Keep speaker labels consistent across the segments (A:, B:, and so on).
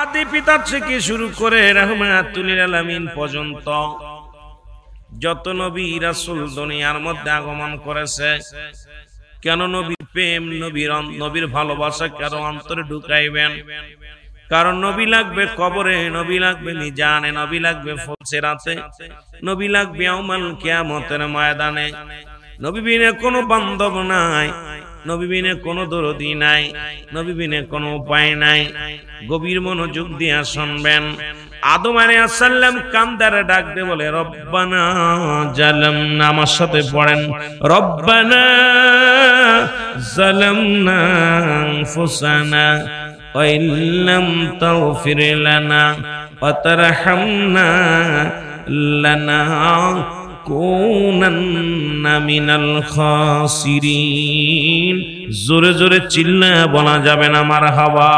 A: আদি পিতা থেকে শুরু করে রাহমাতুল লিল আলামিন পর্যন্ত যত নবী রাসূল দুনিয়ার মধ্যে আগমন করেছে, কেন নবীর প্রেম, নবীর ভালোবাসা কেন অন্তরে ঢুকাইবেন? কারণ নবী লাগবে কবরে, নবী লাগবে মিজানে, নবী লাগবে ফুলসিরাতে, নবী লাগবে ইয়াউমুল কিয়ামতের ময়দানে। নবী বিনে কোনো বান্ধব নাই, নবী বিনে কোনো দরদি নাই, নবী বিনে কোনো উপায় নাই। গভীর মনোযোগ দিয়ে শুনবেন। আদম আলাইহিস সালাম কান্দারে ডাক দিয়ে বলে রব্বানা জালামনা, আমার সাথে পড়েন, রব্বানা জালামনা আনফুসানা ওয়া ইল্লাম তাগফির লানা ওয়া তারহামনা লানাকুনান্না মিনাল খাসিরিন। জোরে জোরে চিল্লায়া বলা যাবে না মারহাবা।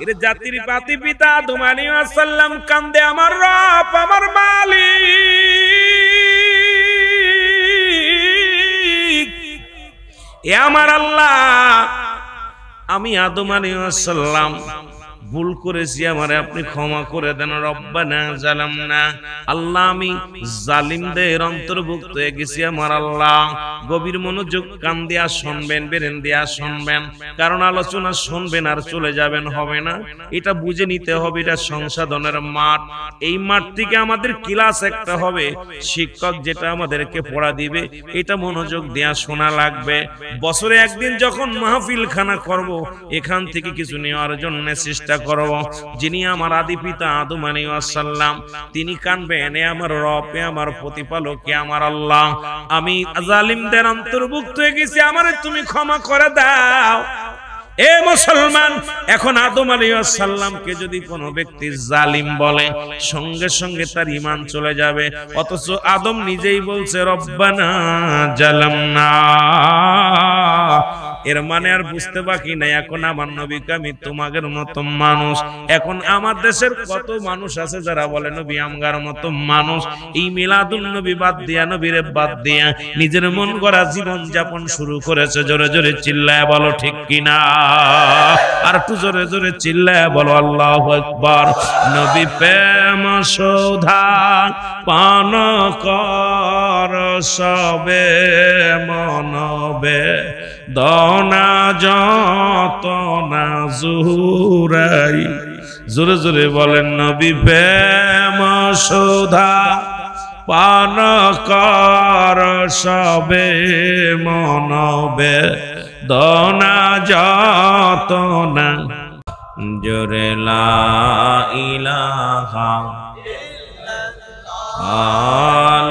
A: এর জাতির পাতি পিতা আদম আলাইহিস সালাম কান্দে, আমার রব, আমার মালিক, এ আমার আল্লাহ, আমি আদম আলাইহিস সালাম ভুল করেছি, আমারে আপনি ক্ষমা করে দেন। রব্বানা জালামনা, আল্লাহ আমি জালিমদের অন্তর্ভুক্ত হয়ে গেছি আমার আল্লাহ। গভীর মনোযোগ কান দিয়া শুনবেন, বেরেন দিয়া শুনবেন, কারণ আলোচনা শুনবেন আর চলে যাবেন হবে না, এটা বুঝে নিতে হবে। এটা সংশোধনের মাঠ, এই মাঠ থেকে আমাদের ক্লাস একটা হবে, শিক্ষক যেটা আমাদেরকে পড়া দিবে এটা মনোযোগ দিয়া শোনা লাগবে। বছরে একদিন যখন মাহফিল খানা করব, এখান থেকে কিছু নেওয়ার জন্য চেষ্টা করব। যিনি আমার আদি পিতা আদম আলাইহিস সালাম, তিনি কানবেন, এ আমার রব, এ আমার প্রতিপালক, এ আমার আল্লাহ, আমি জালিমদের অন্তর্ভুক্ত হয়ে গেছি, আমারে তুমি ক্ষমা করে দাও। এ মুসলমান, এখন আদম আলাইহিস সালামকে যদি কোনো ব্যক্তি জালিম বলে, সঙ্গে সঙ্গে তার ঈমান চলে যাবে। অথচ আদম নিজেই বলছে রব্বানা জালামনা, এর মানে আর বুঝতে বাকি নাই। এখন আমার নবীকে আমি তোমাদের মতো মানুষ, এখন আমার দেশের কত মানুষ আছে যারা বলে নবী আমগার মতো মানুষ, এই মিলাদুন নবী বাদ দিয়া, নবীরে বাদ দিয়া নিজের মন গড়া জীবন যাপন শুরু করেছে। জোরে জোরে চিল্লায় বলো ঠিক কিনা, আর একটু জোরে জোরে চিল্লায় বলো আল্লাহু আকবার। নবী প্রেম সৌধা পান কর সবে মনবে, দনা যত না জুরাই। জোরে জোরে বলেন নবী প্রেম সৌধা পান কর সবে মনবে, দনা যত না। জোরে লা ইলাহা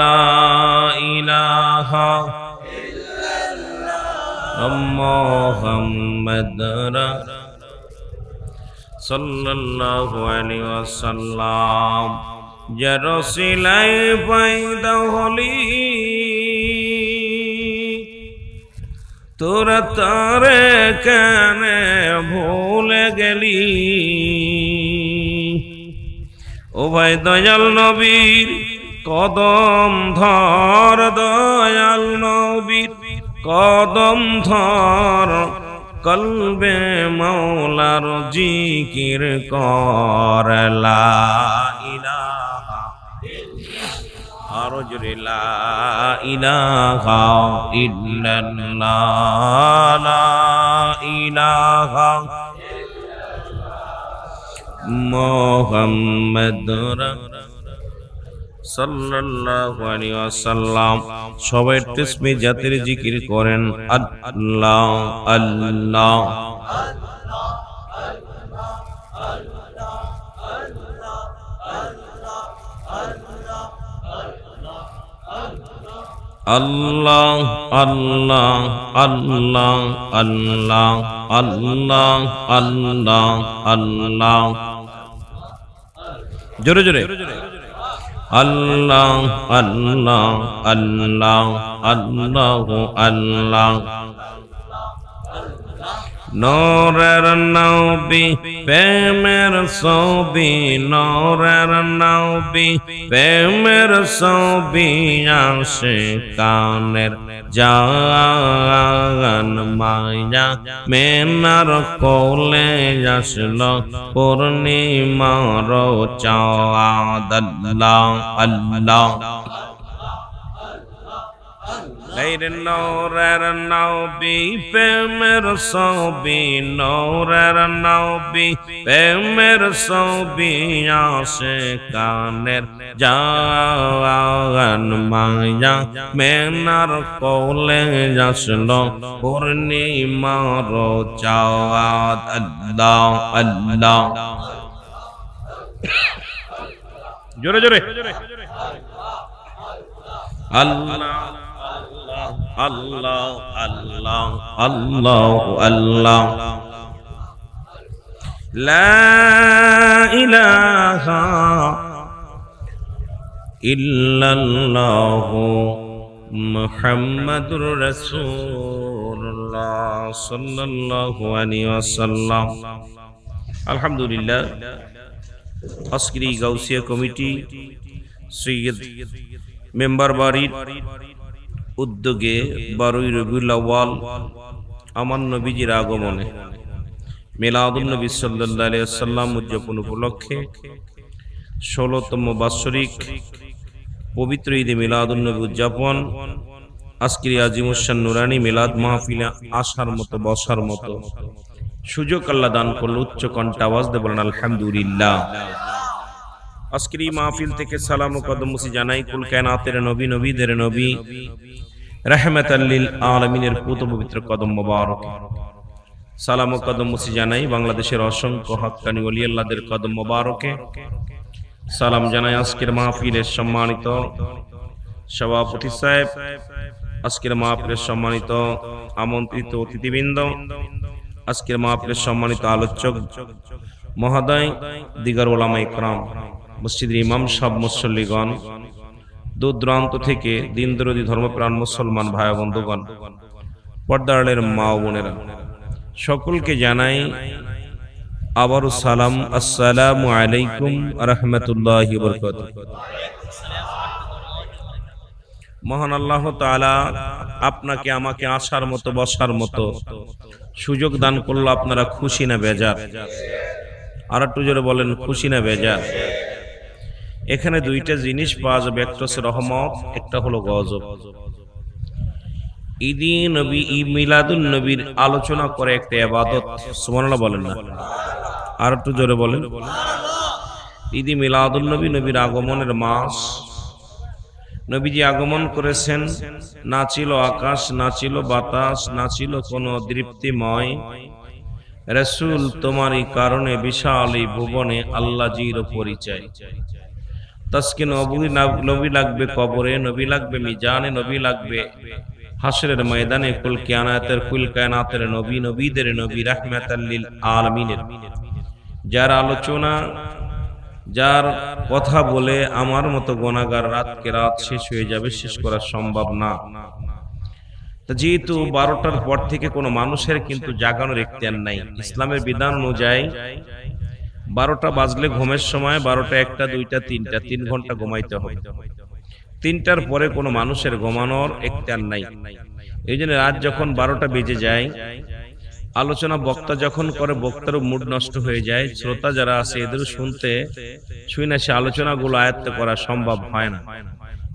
A: লা ইলাহা মুহাম্মদ সাল্লাল্লাহু আলাইহি ওয়াসাল্লাম। যার সিলাই পয়দা হলি তোরা তারে কেন ভুলে গেলি? ও ভাই দয়াল নবীর কদম ধর, দয়াল নবীর কদম ধর, কলবে মৌলার জিকির কর লা ইলাহা আরো জোরে লা ইলাহা ইল্লাল্লাহ, লা ইলাহা মুহাম্মাদুর সাল্লাল্লাহু আলাইহি ওয়াসাল্লাম। সবাই তাসবিহ জাতের জিকির করেন আল্লাহ আল্লাহ আল্লাহ আল্লাহ আল্লাহ আল্লাহ আল্লাহ আল্লাহ আল্লাহ। জোরে জোরে আল্লাহ আল্লাহ আল্লাহ আল্লাহ আল্লাহ নূরের নবী প্রেমের ছবি, নূরের নবী প্রেমের ছবি, আশিকানের জান মায়া মেনার কোলে আসলো পূর্ণিমার চাঁদ। আল্লাহ আল্লাহ নূরের নবী প্রেমের ছবি, নূরের নবী প্রেমের ছবি, আশিকানের জান মায়া মেনার কোলে আসলো পূর্ণিমার চাঁদ। আল্লাহ আল্লাহ জোরে জোরে আল্লাহ আল্লাহ আল্লাহ আল্লাহ আল্লাহ লা ইলাহা ইল্লাল্লাহু মুহাম্মাদুর রাসূলুল্লাহ সাল্লাল্লাহু আলাইহি ওয়াসাল্লাম। আলহামদুলিল্লাহ, আজকের এই গাউসিয়া কমিটি সৈয়দ মেম্বার বাড়ির উদ্যোগে 12ই রবিউল আউয়াল আমার নবীজির আগমনে মিলাদুন নবী সাল্লাল্লাহু আলাইহি ওয়াসাল্লাম উদযাপন উপলক্ষে 16তম বাৎসরিক পবিত্র ঈদে মিলাদুন নবী উদযাপন, আজকের আজিমুশান নুরানি মিলাদ মাহফিলে আসার মতো বসার মতো সুযোগ আল্লাহ দান করলো। উচ্চ কণ্ঠে আওয়াজ দিয়ে বলেন আলহামদুলিল্লাহ। আজকের এই মাহফিল থেকে সালাম ও কদম মুসি জানাই কুল কায়নাতের নবী, নবীদের নবী, রাহমাতাল লিল আলামিনের পুত পবিত্র কদম মোবারক। সালাম ও কদম মুসি জানাই বাংলাদেশের অসংখ্য হক্কানি ওলি আল্লাহদের কদম মোবারকে। সালাম জানাই আজকের মাহফিলের সম্মানিত সভাপতি সাহেব, আজকের মাহফিলের সম্মানিত আমন্ত্রিত অতিথিবৃন্দ, আজকের মাহফিলের সম্মানিত আলোচক মহোদয়, দিগার ওলামা ইকরাম, মসজিদের ইমাম সাহেব, মুসল্লিগণ, দূর দূরান্ত থেকে দিন দরদি ধর্মপ্রাণ মুসলমান ভাই বন্ধুগণ, পর্দারের মা ও বোনেরা, সকলকে জানাই আবারও সালাম। আসসালামু আলাইকুম ওয়া রাহমাতুল্লাহি ওয়া বারাকাতুহু। মহান আল্লাহ তাআলা আপনাকে আমাকে আসার মতো বসার মতো সুযোগ দান করলো। আপনারা খুশি না বেজার? আর একটু জোরে বলেন, খুশি না বেজার? এখানে দুইটা জিনিস পাওয়া যাবে, একটা হচ্ছে রহমত, একটা হলো গজব। ঈদে নবী, মিলাদুন নবীর আলোচনা করে একটা ইবাদত। সুবহানাল্লাহ বলেন না? আর একটু জোরে বলেন। ঈদে মিলাদুন নবী, নবীর আগমনের মাস। নবীজি আগমন করেছেন, না ছিল আকাশ, না ছিল বাতাস, না ছিল কোনো দীপ্তিময়। রাসূল তোমারই কারণে বিশাল এই ভুবনে আল্লাহজির পরিচয়। তাসকিন নবী লাগবে কবরে, নবী লাগবে মিজানে, নবী লাগবে হাসরের ময়দানে। কুল কায়নাতের নবী, নবীদের নবী, রাহমাতাল লিল আলামিনের। যার আলোচনা, যার কথা বলে আমার মতো গুনাহগার রাতকে রাত শেষ হয়ে যাবে, শেষ করা সম্ভব না। যেহেতু 12টার পর থেকে কোনো মানুষের কিন্তু জাগানোর ইখতিয়ার নাই। ইসলামের বিধান অনুযায়ী 12টা বাজলে ঘুমের সময়, 12টা, 1টা, 2টা, 3টা, 3 ঘন্টা ঘুমাইতে হবে। 3টার পরে কোনো মানুষের ঘুমানোর ইখতিয়ার নাই। এই জন্য রাত যখন 12টা বেজে যায়, আলোচনা বক্তা যখন করে, বক্তারও মুড নষ্ট হয়ে যায়। শ্রোতা যারা আছে এদের শুই না, সে আলোচনাগুলো আয়ত্ত করা সম্ভব হয় না।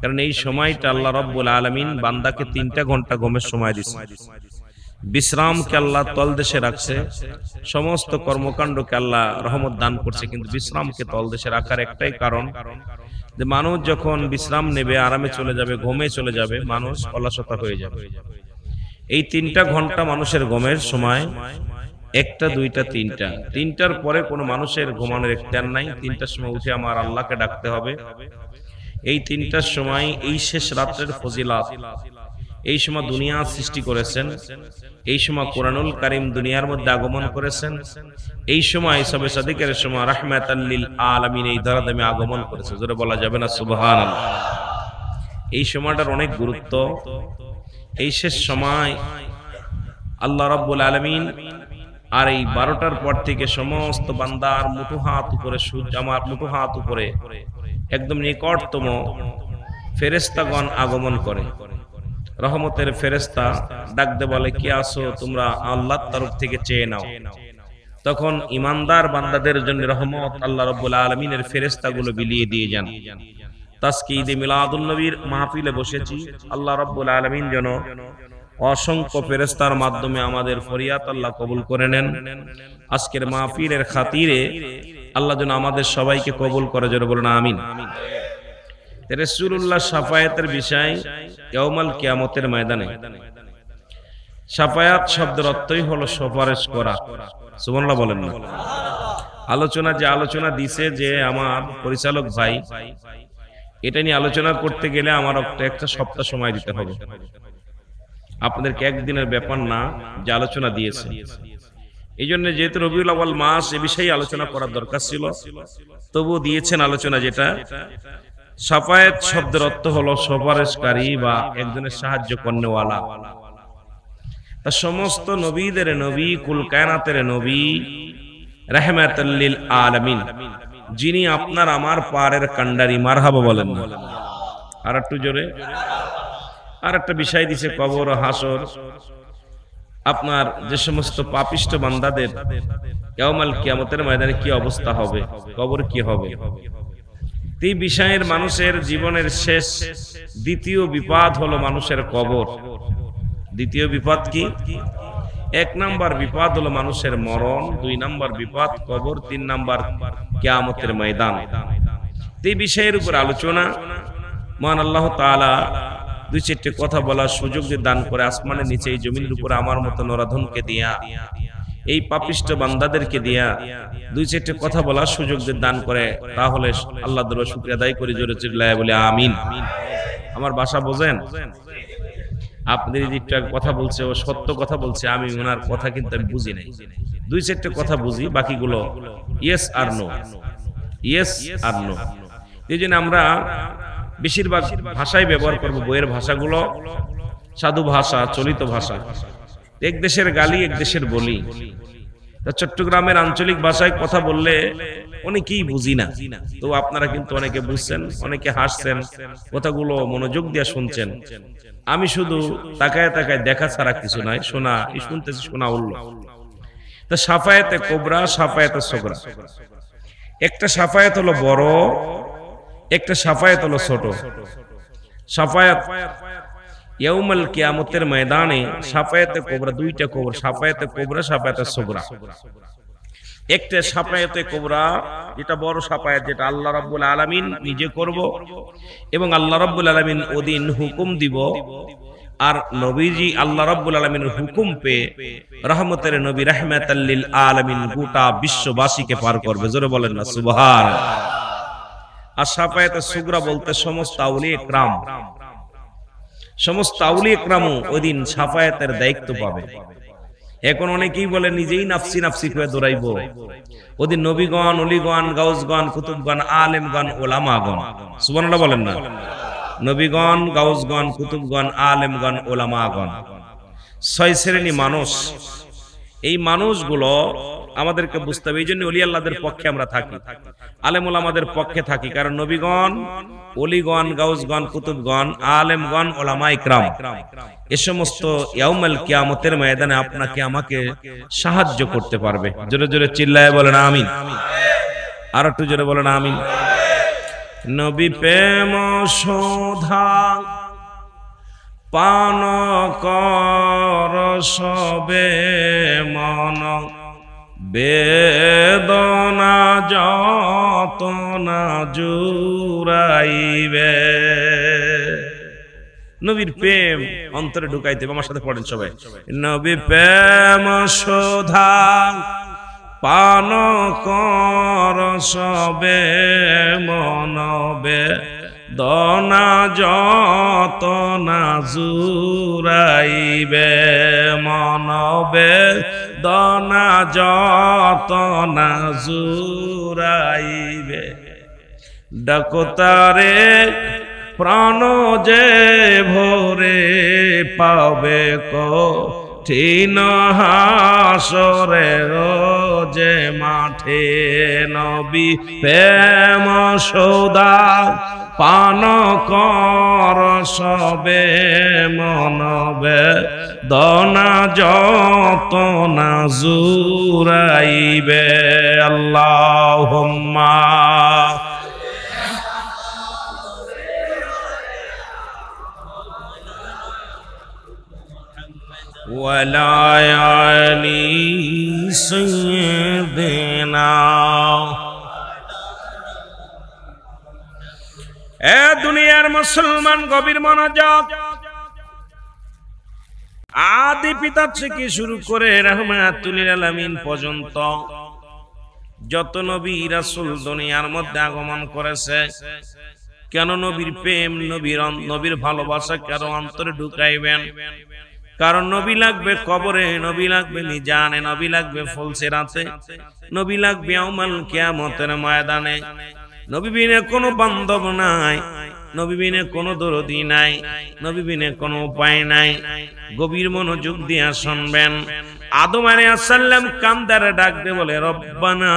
A: কারণ এই সময়টা আল্লাহ রাব্বুল আলামিন বান্দাকে 3টা ঘন্টা ঘুমের সময় দিয়েছে। বিশ্রামকে আল্লাহ তলদেশে রাখছে, সমস্ত কর্মকাণ্ডকে আল্লাহ রহমত দান করছে, কিন্তু বিশ্রামকে তলদেশে রাখার একটাই কারণ, যে মানুষ যখন বিশ্রাম নেবে, আরামে চলে যাবে, ঘুমে চলে যাবে, মানুষ অলসতা হয়ে যাবে। এই 3টা ঘন্টা মানুষের ঘুমের সময়, 1টা, 2টা, 3টা। 3টার পরে কোনো মানুষের ঘুমানোর ইখতিয়ার নাই। 3টার সময় উঠে আমার আল্লাহকে ডাকতে হবে। এই 3টার সময়, এই শেষ রাত্রের ফজিলাত, এই সময় দুনিয়া সৃষ্টি করেছেন, এই সময় কোরআনুল কারীম দুনিয়ার মধ্যে আগমন করেছেন, এই সময় সবে সাদিকের সময় রাহমাতাল লিল আলামিন এই ধরাধামে আগমন করেছে। জোরে বলা যাবে না সুবহানাল্লাহ? এই সময়টার অনেক গুরুত্ব। এই শেষ সময় আল্লাহ রাব্বুল আলামিন আর এই 12টার পর থেকে সমস্ত বান্দার মুঠো হাত উপরে, সূর্য আমার মুঠো হাত উপরে একদম নিকটতম ফেরেশতাগণ আগমন করে। রহমতের ফেরেশতা ডাকতে বলে, কি আসো তোমরা, আল্লাহর তরফ থেকে চেয়ে নাও। তখন ইমানদার বান্দাদের জন্য রহমত আল্লাহ রাব্বুল আলামিনের ফেরেশতাগুলো বিলিয়ে দিয়ে যান। আজকে ঈদে মিলাদুন নবীর মাহফিলে বসেছি, আল্লাহ রাব্বুল আলামিন যেন অসংখ্য ফেরেশতার মাধ্যমে আমাদের ফরিয়াদ আল্লাহ কবুল করে নেন। আজকের মাহফিলের খাতিরে আল্লাহ যেন আমাদের সবাইকে কবুল করে, যেন বলেন আমিন। রাসূলুল্লাহ শাফায়াতের বিষয় ইয়াউমাল কিয়ামতের ময়দানে। শাফায়াত শব্দের অর্থই হলো সুপারিশ করা। সুবহানাল্লাহ বলেন না। আলোচনা দিছে যে আমার পরিচালক ভাই, এটা নিয়ে আলোচনা করতে গেলে আমার একটা সপ্তাহ সময় দিতে হবে। আপনাদেরকে একদিনের ব্যাপার না যে আলোচনা দিয়েছে। এই জন্য যেহেতু রবিউল আউয়াল মাস, এ বিষয়ে আলোচনা করার দরকার ছিল, তবুও দিয়েছেন আলোচনা। যেটা শাফায়াত শব্দের অর্থ হলো সুপারিশকারী বা একজনের সাহায্য করনেওয়ালা। তা সমস্ত নবীদের নবী, কুল কায়নাতের নবী, রাহমাতাল লিল আলামিন, যিনি আপনার আমার পারের কান্ডারি। মারহাবা বলেন না। আর একটু জোরে। আর একটা বিষয় দিছে কবর ও হাসর। আপনার যে সমস্ত পাপিষ্ট বান্দাদের ইয়াউমাল কিয়ামতের ময়দানে কি অবস্থা হবে, কবর কি হবে, এই বিষয়ের মানুষের জীবনের শেষ দ্বিতীয় বিপদ হলো মানুষের কবর। দ্বিতীয় বিপদ কি? 1 নাম্বার বিপদ হলো মানুষের মরণ, 2 নাম্বার বিপদ কবর, 3 নাম্বার কিয়ামতের ময়দান। এই বিষয়ের উপর আলোচনা মহান আল্লাহ তাআলা 2-4টি কথা বলার সুযোগ দান করে আসমানের নিচে এই জমিনের উপর আমার মতো নরাধনকে দিয়া, এই পাপিষ্ট বান্দাদেরকে দিয়া 2-4টি কথা বলার সুযোগ দান করে। তাহলে আল্লাহর দরবারে শুকরিয়া আদায় করি, জোরে চিল্লায়ে বলি আমিন। আমার ভাষা বোঝেন? আপনাদের এই দিকটা কথা বলছে, ও সত্য কথা বলছে, আমি ওনার কথা কিন্তু আমি বুঝি নাই। 2-4টি কথা বুঝি, বাকিগুলো ইয়েস আর নো, ইয়েস আর নো। এই জন্য আমরা বেশিরভাগ ভাষাই ব্যবহার করব, বইয়ের ভাষাগুলো সাধু ভাষা, চলিত ভাষা। এক দেশের গালি এক দেশের বলি। চট্টগ্রামের আঞ্চলিক ভাষায় কথা বললে অনেকেই বুঝি না, তো আপনারা কিন্তু অনেকে বুঝছেন, অনেকে হাসছেন, কথাগুলো মনোযোগ দিয়ে শুনছেন। আমি শুধু তাকায় তাকায় দেখা ছাড়া কিছু নাই, শোনা শুনতেছি, শোনা উল্লো। তা শাফায়াতে কোবরা, শাফায়াতে সগরা। একটা শাফায়াত হলো বড়, একটা শাফায়াত হলো ছোট। শাফায়াত ইয়াউমাল কিয়ামতের ময়দানে শাফায়াতে কোবরা, 2টা কোবরা, শাফায়াতে কোবরা, শাফায়াতে সগরা। একটা শাফায়াতে কোবরা, যেটা বড় শাফায়াত, যেটা আল্লাহ রাব্বুল আলামিন নিজে করব এবং আল্লাহ রাব্বুল আলামিন ওদিন হুকুম দিব। আর নবীজি আল্লাহ রাব্বুল আলামিনের হুকুম পেয়ে রহমতের নবী রাহমাতাল লিল আলামিন গোটা বিশ্ববাসীকে পার করবে। জোরে বলেন না সুবহানাল্লাহ। আর শাফায়াতে সুগরা বলতে সমস্ত আউলিয়া ইকরাম, সমস্ত আউলিয়া ইকরামও ওইদিন শাফায়াতের দায়িত্ব পাবে। এখন অনেকেই বলে নিজেই নাফসি নাফসি করে দৌড়াইবো। ওদিন নবীগণ, ওলিগণ, গাউসগণ, কুতুবগণ, আলেমগণ, ওলামাগণ, সুবহানাল্লাহ বলেন না। নবীগণ, গাউসগণ, কুতুবগণ, আলেমগণ, ওলামাগণ, 6 শ্রেণী মানুষ। এই মানুষগুলো আমাদেরকে বুঝতে হবে। এই জন্য ওলি আল্লাহদের পক্ষে আমরা থাকি, আলেম ওলামাদের পক্ষে থাকি। কারণ নবীগণ, ওলিগণ, গাউসগণ, কুতুবগণ, আলেমগণ, ওলামা ইকরাম এ সমস্ত ইয়াউমাল কিয়ামতের ময়দানে আপনাকে আমাকে সাহায্য করতে পারবে। জোরে জোরে চিল্লায়ে বলেন আমিন। আর একটু জোরে বলেন আমিন। নবী প্রেম শোধা পান কর সবে মন, বেদনা যতনা জুড়াইবে। নবীর প্রেম অন্তরে ঢুকাইতে হবে। আমার সাথে পড়েন সবাই। নবী প্রেম শোধা পান কর সবে মন, বেদনা যতনা জুড়াইবে মন, বেদনা যতনা জুড়াইবে। ডাকতারে প্রাণ যে ভরে পাবে কঠিন হাসরে যে মাঠে নবী প্রেম সৌদা পান কর সবে মনবে দনা যত না জুরাইবে আল্লাহুম্মা ওয়ালা আলি সাইয়্যিদিনা। এ দুনিয়ার মুসলমান গভীর মনোযোগ। আদি পিতা থেকে শুরু করে রাহমাতুল লিল আলামিন পর্যন্ত যত নবী রাসূল দুনিয়ার মধ্যে আগমন করেছে, কেন নবীর প্রেম নবীর ভালোবাসা কারো অন্তরে ঢুকাইবেন? কারণ নবী লাগবে কবরে, নবী লাগবে মিজানে, নবী লাগবে ফুলসিরাতে, নবী লাগবে ইয়াউমাল কিয়ামতের ময়দানে। নবী বিনে কোনো বান্ধব নাই, নবী বিনে কোনো দরদি নাই, নবী বিনে কোনো উপায় নাই। গভীর মনোযোগ দিয়া শুনবেন। আদম আলাইহিস সালাম কান্দারে ডাক দিয়ে বলে রব্বানা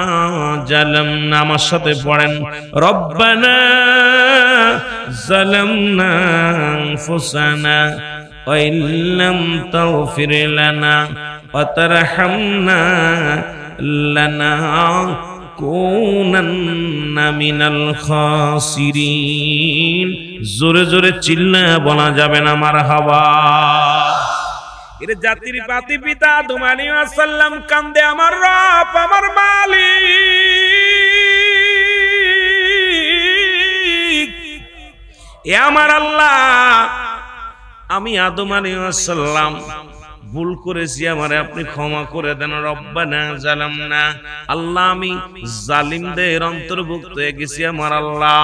A: জালামনা, আমার সাথে পড়েন, রব্বানা জালামনা আনফুসানা ওয়া ইল্লাম তাগফির লানা ওয়া তারহামনা লানাকুনান্না মিনাল খাসিরিন। জোরে জোরে চিল্লায়া বলা যাবে না মারহাবা। এর জাতির পাতি পিতা আদম আলাইহিস সালাম কান্দে, আমার রব, আমার মালিক, এ আমার আল্লাহ, আমি আদম আলাইহিস সালাম ভুল করেছি, আমারে আপনি ক্ষমা করে দেন। রব্বানা জালামনা, আল্লাহ আমি জালিমদের অন্তর্ভুক্ত হয়ে গেছি আমার আল্লাহ।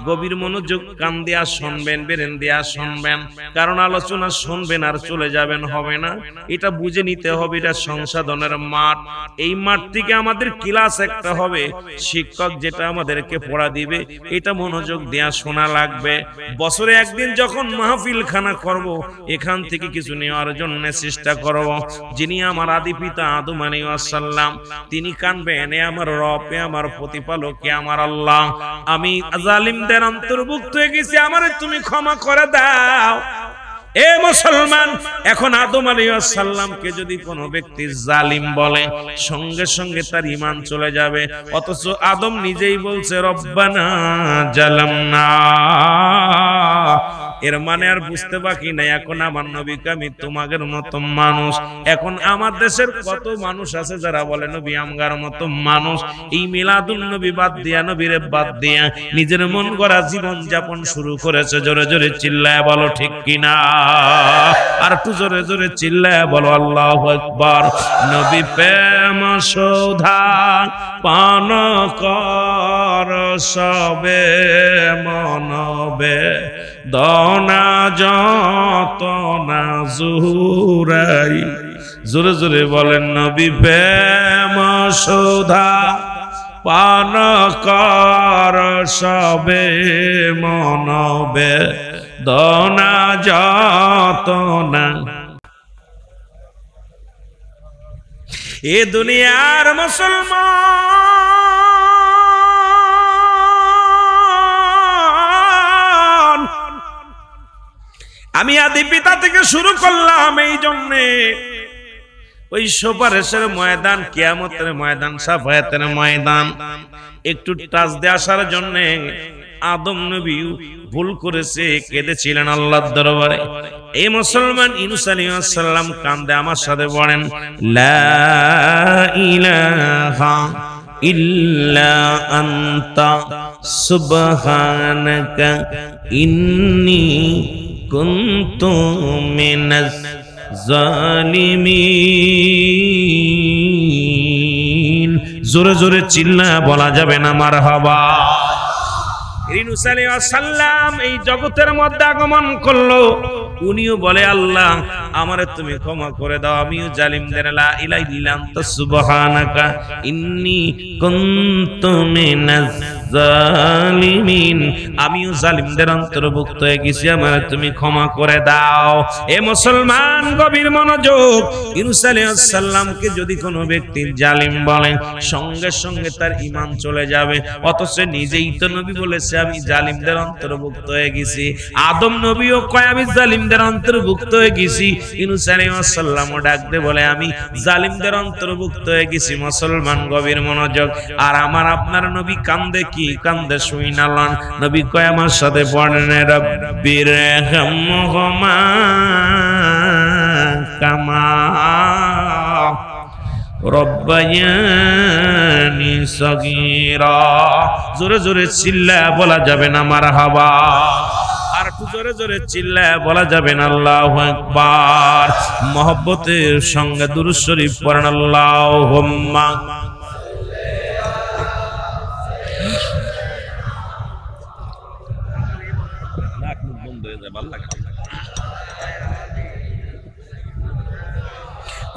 A: গভীর মনোযোগ কান দিয়া শুনবেন, বেরেন দিয়া শুনবেন, কারণ আলোচনা শুনবেন আর চলে যাবেন হবে না। এটা বুঝে নিতে হবে, এটা সংশোধনের মাঠ। এই মাঠ থেকে আমাদের ক্লাস একটা হবে, শিক্ষক যেটা আমাদেরকে পড়া দিবে এটা মনোযোগ দিয়া শোনা লাগবে। বছরে একদিন যখন মাহফিল খানা করব, এখান থেকে কিছু নেওয়ার জন্য চেষ্টা করব। যিনি আমার আদি পিতা আদম আলাইহিস সালাম, তিনি কানবেন, এ আমার রব, এ আমার প্রতিপালক, এ আমার আল্লাহ, আমি জালিমদের অন্তর্ভুক্ত হয়ে গেছি, আমারে তুমি ক্ষমা করে দাও। এ মুসলমান, এখন আদম আলাইহিস সালামকে যদি কোনো ব্যক্তি জালিম বলে, সঙ্গে সঙ্গে তার ঈমান চলে যাবে। অথচ আদম নিজেই বলছে রব্বানা জালামনা। এর মানে আর বুঝতে বাকি নাই, এখন আমার নবীকে আমি তোমাদের মতো মানুষ। এখন আমার দেশের কত মানুষ আছে যারা বলে নবী আমগার মতো মানুষ। এই মিলাদুন নবী বাদ দিয়া, নবীরে বাদ দিয়া নিজের মন গড়া জীবন যাপন শুরু করেছে। জোরে জোরে চিল্লায় বলো ঠিক কিনা, আর একটু জোরে জোরে চিল্লায় বলো আল্লাহু আকবার। নবী প্রেম সৌধা পান কর সবে মনবে দনা যত না জুরাই। জোরে জোরে বলেন নবী প্রেম সৌধা পান কর সবে মনবে দনা যত না। এ দুনিয়ার মুসলমান, আমি আদি পিতা থেকে শুরু করলাম এই জন্যে ওই সুপারিশের ময়দান, কিয়ামতের ময়দান, সাফায়াতের ময়দান একটু টাচ দিয়ে আসার জন্য আদম নবী ভুল করেছে, কেঁদেছিলেন আল্লাহর দরবারে। এই মুসলমান ইউনূস আলাইহিস সালাম কান্দে, আমার সাথে পড়েন লা ইলাহা ইল্লা আনতা সুবহানাকা ইন্নী কুনতু মিনাজ জালিমিন। জোরে জোরে চিল্লা বলা যাবে না মারহাবা। ইউনূস আলাইহিস সালাম এই জগতের মধ্যে আগমন করলো, উনিও বলে আল্লাহ আমারে তুমি ক্ষমা করে দাও, আমিও জালিমদের লা ইলাহা ইল্লা আনতা সুবহানাকা ইন্নী কুনতু মিনাজ জালিমিন, আমিও জালিমদের অন্তর্ভুক্ত হয়ে গেছি, আমারে তুমি ক্ষমা করে দাও। এ মুসলমান গভীর মনোযোগ, ইউনূস আলাইহিস সালামকে যদি কোনো ব্যক্তি জালিম বলে সঙ্গে সঙ্গে তার ঈমান চলে যাবে, অথচ নিজেই তো নবী বলেছে আমি জালিমদের অন্তর্ভুক্ত হয়ে গেছি। আদম নবীও কয় আমি জালিমদের অন্তর্ভুক্ত হয়ে গেছি, ইউনূস আলাইহিস সালামও ডাক দিয়ে বলে আমি জালিমদের অন্তর্ভুক্ত হয়ে গেছি। মুসলমান গভীর মনোযোগ, আর আমার আপনার নবী কান্দে কি কান্দে শুইনালন। নবী কয় আমার সাথে পড়েন রব্বির হামহুমা কামা রব্বায়ানি সগীরা। জোরে জোরে চিল্লায়া বলা যাবে না মারহাবা, আর একটু জোরে জোরে চিল্লায়া বলা যাবে না আল্লাহু আকবার। মহব্বতের সঙ্গে দুরূদ শরীফ পড়েন আল্লাহুম্মা।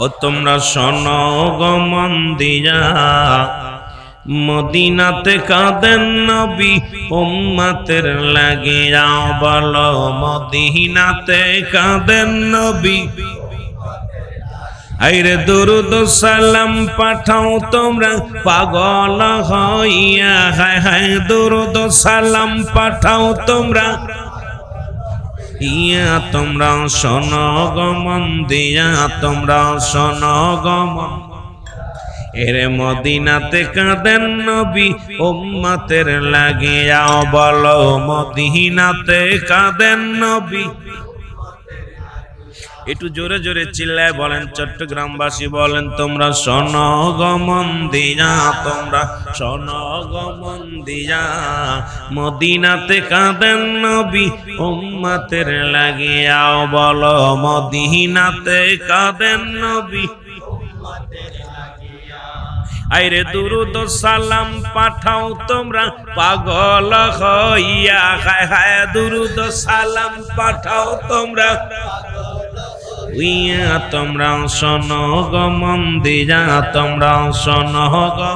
A: ও তোমরা শোনো গো মন দিয়া, মদিনাতে কাঁদেন নবী উম্মতের লাগিয়া। বলো মদিনাতে কাঁদেন নবী, আইরে দুরুদ সালাম পাঠাও তোমরা পাগল হইয়া। হায় হায় দুরুদ সালাম পাঠাও তোমরা ইয়া। তোমরা শোনো গো মন দিয়া, তোমরা শোনো গো মন। এরে মদিনাতে কাঁদেন নবী উম্মতের লাগিয়া। বলো মদিনাতে কাঁদেন নবী। একটু জোরে জোরে চিল্লায় বলেন, চট্টগ্রামবাসী বলেন তোমরা শোনো গো মন দিয়া, তোমরা শোনো গো মন দিয়া। মদিনাতে কাঁদেন নবী উম্মতের লাগিয়া। বলো মদিনাতে কাঁদেন নবী। আইরে দুরুদ সালাম পাঠাও তোমরা পাগল হইয়া। হায় হায় দুরুদ সালাম পাঠাও তোমরা ইয়া। তোমরা শোনো গো মন দিয়া, তোমরা শোনো গো।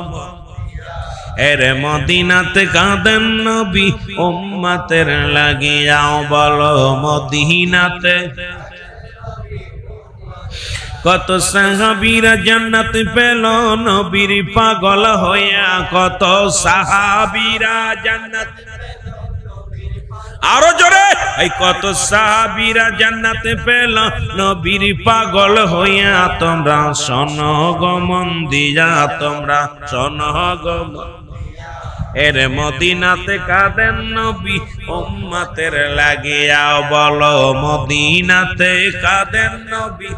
A: এরে মদিনাতে কাঁদেন নবী উম্মতের লাগিয়া। বলো মদিনাতে। কত সাহাবীরা জান্নাত পেল নবীর পাগল হইয়া। কত সাহাবীরা জান্নাত, আরো জোরে, এই কত সাহাবীরা জান্নাতে পেল নবীর পাগল হইয়া। তোমরা শোনো গো মন দিয়া, তোমরা শোনো গো মন। এরে মদিনাতে কাঁদেন নবী উম্মতের লাগিয়া। বলো মদিনাতে কাঁদেন নবী।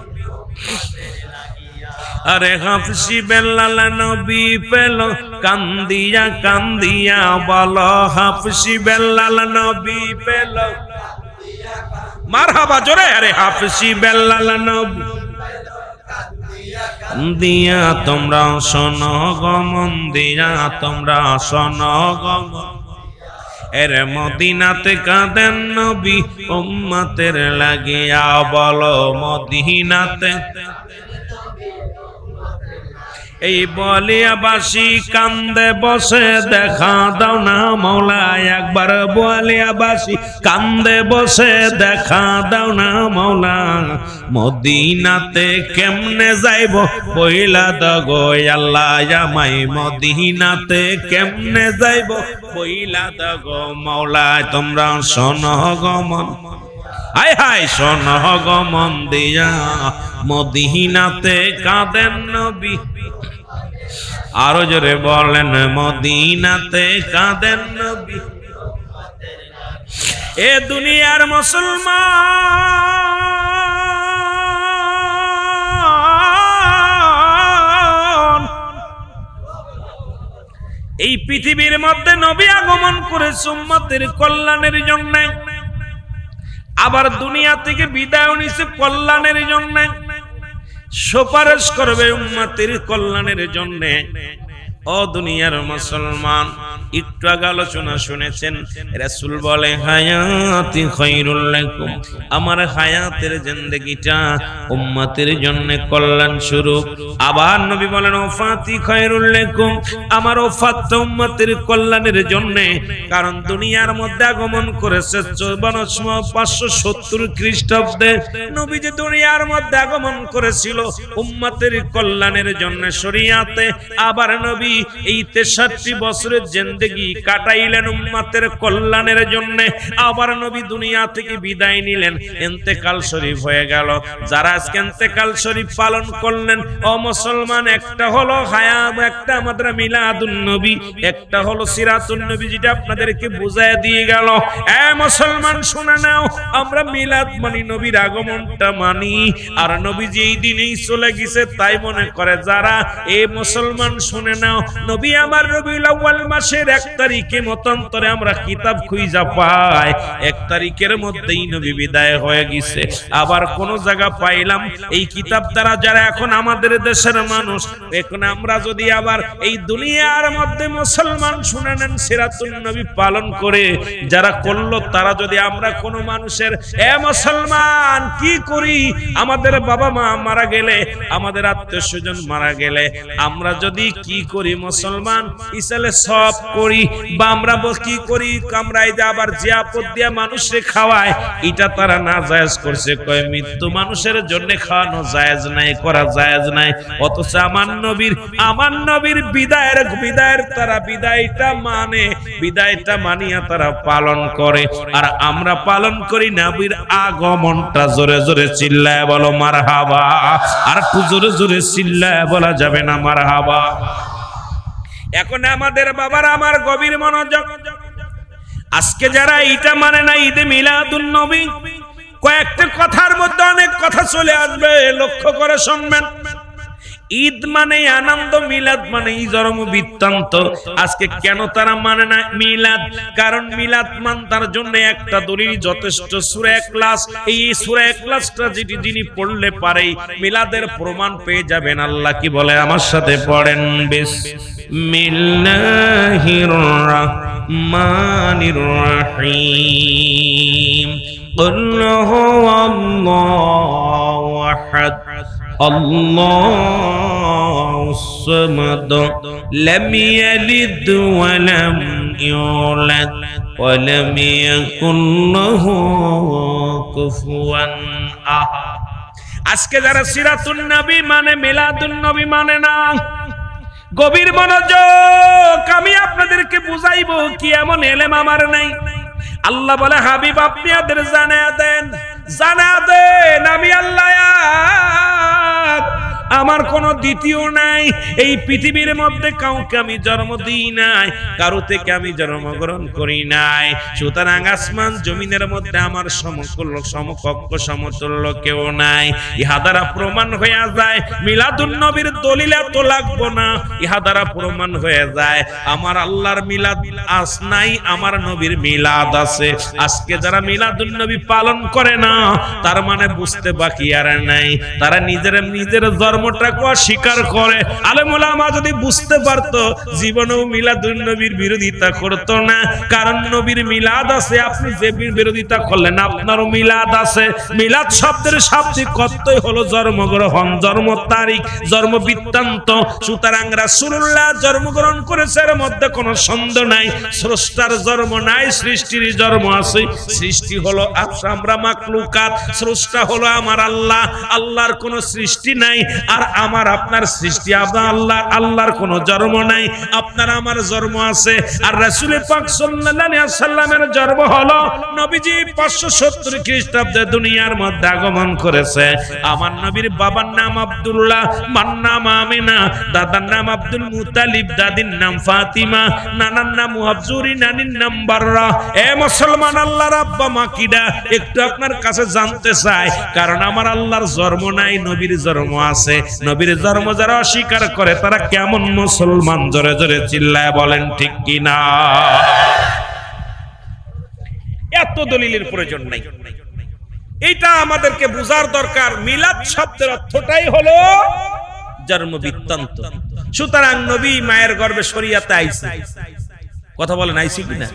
A: আরে হাফসি বেলাল নবী পেল কান্দিয়া কান্দিয়া। বলো হাফসি বেলাল নবী পেল মারহাবা জোরে। আরে হাফসি বেলাল নবী দিয়া। তোমরা শোনো গো মন দিয়া, তোমরা শোনো গো মন। এরে মদিনাতে কাঁদেন নবী উম্মতের লাগিয়া। বলো মদিনাতে। এই বলিয়াবাসী কান্দে বসে দেখা দাও না মৌলা। একবার বলিয়াবাসী কান্দে বসে দেখা দাও না মৌলা। মদিনাতে কেমনে যাইব বইলা দাগো আল্লাহ আমায়। মদিনাতে কেমনে যাইব বইলা দাগো মৌলা। তোমরা শোনো গো মন, হায় হায় শোনো গো মন দিয়া। মদিনাতে কাঁদেন নবী, আরো জোরে বলেন মদিনাতে কাঁদেন নবী। এ দুনিয়ার মুসলমান, এই পৃথিবীর মধ্যে নবী আগমন করেছে উম্মতের কল্যাণের জন্য। আবার দুনিয়া থেকে বিদায় নিছে কল্যাণের জন্য, সুপারিশ করবে উম্মতের কল্যাণের জন্য। ও দুনিয়ার মুসলমান, একটু আগে আলোচনা শুনেছেন, রাসূল বলে হায়াতি খায়রুল লাকুম, আমার হায়াতের জিন্দেগিটা উম্মতের জন্য কল্যাণ স্বরূপ। আবার নবী বলেন ওফাতি খায়রুল লাকুম, আমার ওফাত উম্মতের কল্যাণের জন্য। কারণ দুনিয়ার মধ্যে আগমন করেছে 570 খ্রিস্টাব্দে। নবী যে দুনিয়ার মধ্যে আগমন করেছিল উম্মতের কল্যাণের জন্য শরিয়াতে। আবার নবী এই 63 বছরের জিন্দেগি কাটাইলেন উম্মতের কল্যাণের জন্য। আবার নবী দুনিয়া থেকে বিদায় নিলেন, ইন্তেকাল শরীফ হয়ে গেল। যারা আজকে ইন্তেকাল শরীফ পালন করলেন ও মুসলমান, একটা হলো হায়াত, একটা আমাদের মিলাদুন নবী, একটা হলো সিরাতুন নবী, যেটা আপনাদেরকে বুঝায় দিয়ে গেল। এ মুসলমান শুনে নাও, আমরা মিলাদ মানি, নবীর আগমনটা মানি, আর নবী যে এই দিনেই চলে গেছে তাই মনে করে যারা। এ মুসলমান শুনে নাও, নবী আমার রবিউল আউয়াল মাসের 1 তারিখে মতান্তরে আমরা কিতাব খুঁজা পাই 1 তারিখের মধ্যেই নবী বিদায় হয়ে গেছে। আবার কোন জায়গা পাইলাম এই কিতাব দ্বারা যারা এখন আমাদের দেশের মানুষ, এখন আমরা যদি আবার এই দুনিয়ার মধ্যে মুসলমান শুনে নেন সিরাতুন নবী পালন করে যারা করলো, তারা যদি আমরা কোন মানুষের এ মুসলমান কি করি, আমাদের বাবা মা মারা গেলে, আমাদের আত্মীয় স্বজন মারা গেলে আমরা যদি কি করি মুসলমান, ইসালে সব করি, বা আমরা কি করি, কামরাই যা আবার জিয়াপত দিয়া মানুষে খাওয়ায়, এটা তারা না জায়েজ করছে। কয় মৃত্যু মানুষের জন্য খাওয়ানো জায়েজ নাই, করা জায়েজ নাই। অথচ আমার নবীর বিদায়ের তারা বিদায়টা মানে, বিদায়টা মানিয়া তারা পালন করে। আর আমরা পালন করি নবীর আগমনটা। জোরে জোরে চিল্লায় বলো মারহাবা। আর একটু জোরে জোরে চিল্লায় বলা যাবে না মারহাবা? এখন আমাদের বাবার আমার গভীর মনোযোগ, আজকে যারা এটা মানে না ঈদে মিলাদুন নবী, কয়েকটা কথার মধ্যে অনেক কথা চলে আসবে, লক্ষ্য করে শুনবেন। ঈদ মানে আনন্দ, মিলাদ মানে জন্ম বৃত্তান্ত। আজকে কেন তারা মানে না মিলাদ? কারণ মিলাদ মানতার জন্য একটা দলিল যথেষ্ট, সূরা ইখলাস। এই সূরা ইখলাসটা যিনি পড়লে পারে মিলাদের প্রমাণ পেয়ে যাবেন। আল্লাহ কি বলে আমার সাথে পড়েন, বিসমিল্লাহির রাহমানির রাহিম। কুল হুয়াল্লাহু আহাদ আল্লাহুস সামাদ লাম ইয়ালিদ ওয়া লাম ইউলাদ ওয়া লাম ইয়াকুল লাহু কুফুয়ান আহাদ। আজকে যারা সিরাতুন নবী মানে, মিলাদুন নবী মানে না, গভীর মনোযোগ, আমি আপনাদেরকে বুঝাইবো কি এমন এলেম আমার নাই। আল্লাহ বলে হাবিব আপনি আদের জানায়া দেন আমি আল্লাহ এক, আমার কোন দ্বিতীয় নাই। এই পৃথিবীর মধ্যে কাউকে আমি জন্ম দিই নাই, কারো থেকে আমি জন্মগ্রহণ করি নাই। সুতরাং আসমান জমিনের মধ্যে আমার সমকক্ষ সমতুল্য কেউ নাই। ইহা দ্বারা প্রমাণ হয়ে যায় মিলাদুন নবীর দলিল এত লাগবো না। ইহা দ্বারা প্রমাণ হয়ে যায় আমার আল্লাহর মিলাদ আস নাই, আমার নবীর মিলাদ আছে। আজকে যারা মিলাদুন নবী পালন করে না, তার মানে বুঝতে বাকি আর নাই, তারা নিজের ধর্মটাকে অস্বীকার করে। আলেম ওলামা যদি বুঝতে পারতো, জীবনেও মিলাদুন নবীর বিরোধিতা করতো না। কারণ নবীর মিলাদ আছে, আপনি যে বিরোধিতা করলেন আপনারও মিলাদ আছে। মিলাদ শব্দের শাব্দিক অর্থই হলো জন্মগ্রহণ, জন্ম তারিখ, জন্ম বৃত্তান্ত। সুতরাং রাসূলুল্লাহ জন্মগ্রহণ করেছে, এর মধ্যে কোনো সন্দেহ নাই। স্রষ্টার জন্ম নাই, সৃষ্টির জন্ম আছে। সৃষ্টি হলো আমরা মাখলুকাত, স্রষ্টা হলো আমার আল্লাহ। আল্লাহর কোনো সৃষ্টি নাই, আর আমার আপনার সৃষ্টি। আল্লাহর কোনো জন্ম নাই, আপনার আমার জন্ম আছে। আর রাসূল পাক সাল্লাল্লাহু আলাইহি ওয়াসাল্লামের জন্ম হলো নবীজি 570 খ্রিস্টাব্দে দুনিয়ার মধ্যে আগমন করেছে। আমার নবীর বাবার নাম আব্দুল্লাহ, মার নাম আমিনা, দাদার নাম আব্দুল মুতালিব, দাদির নাম ফাতিমা, নানার নাম মুহাজ্জুরি, নানির নাম বাররা। এ মুসলমান, আল্লাহর আব্বা মা কিডা একটু আপনার কাছে জানতে চাই। কারণ আমার আল্লাহর জন্ম নাই, নবীর জন্ম আছে। নবীর জন্ম যারা অস্বীকার করে তারা কেমন মুসলমান? জোরে জোরে চিল্লায় বলেন ঠিক কিনা? এত দলিলের প্রয়োজন নাই, এটা আমাদেরকে বোঝার দরকার। মিলাদ শব্দের অর্থটাই হলো জন্ম বৃত্তান্ত। সুতরাং নবী মায়ের গর্ভে শরীয়তে আইছে, কথা বলেন আইছে কিনা?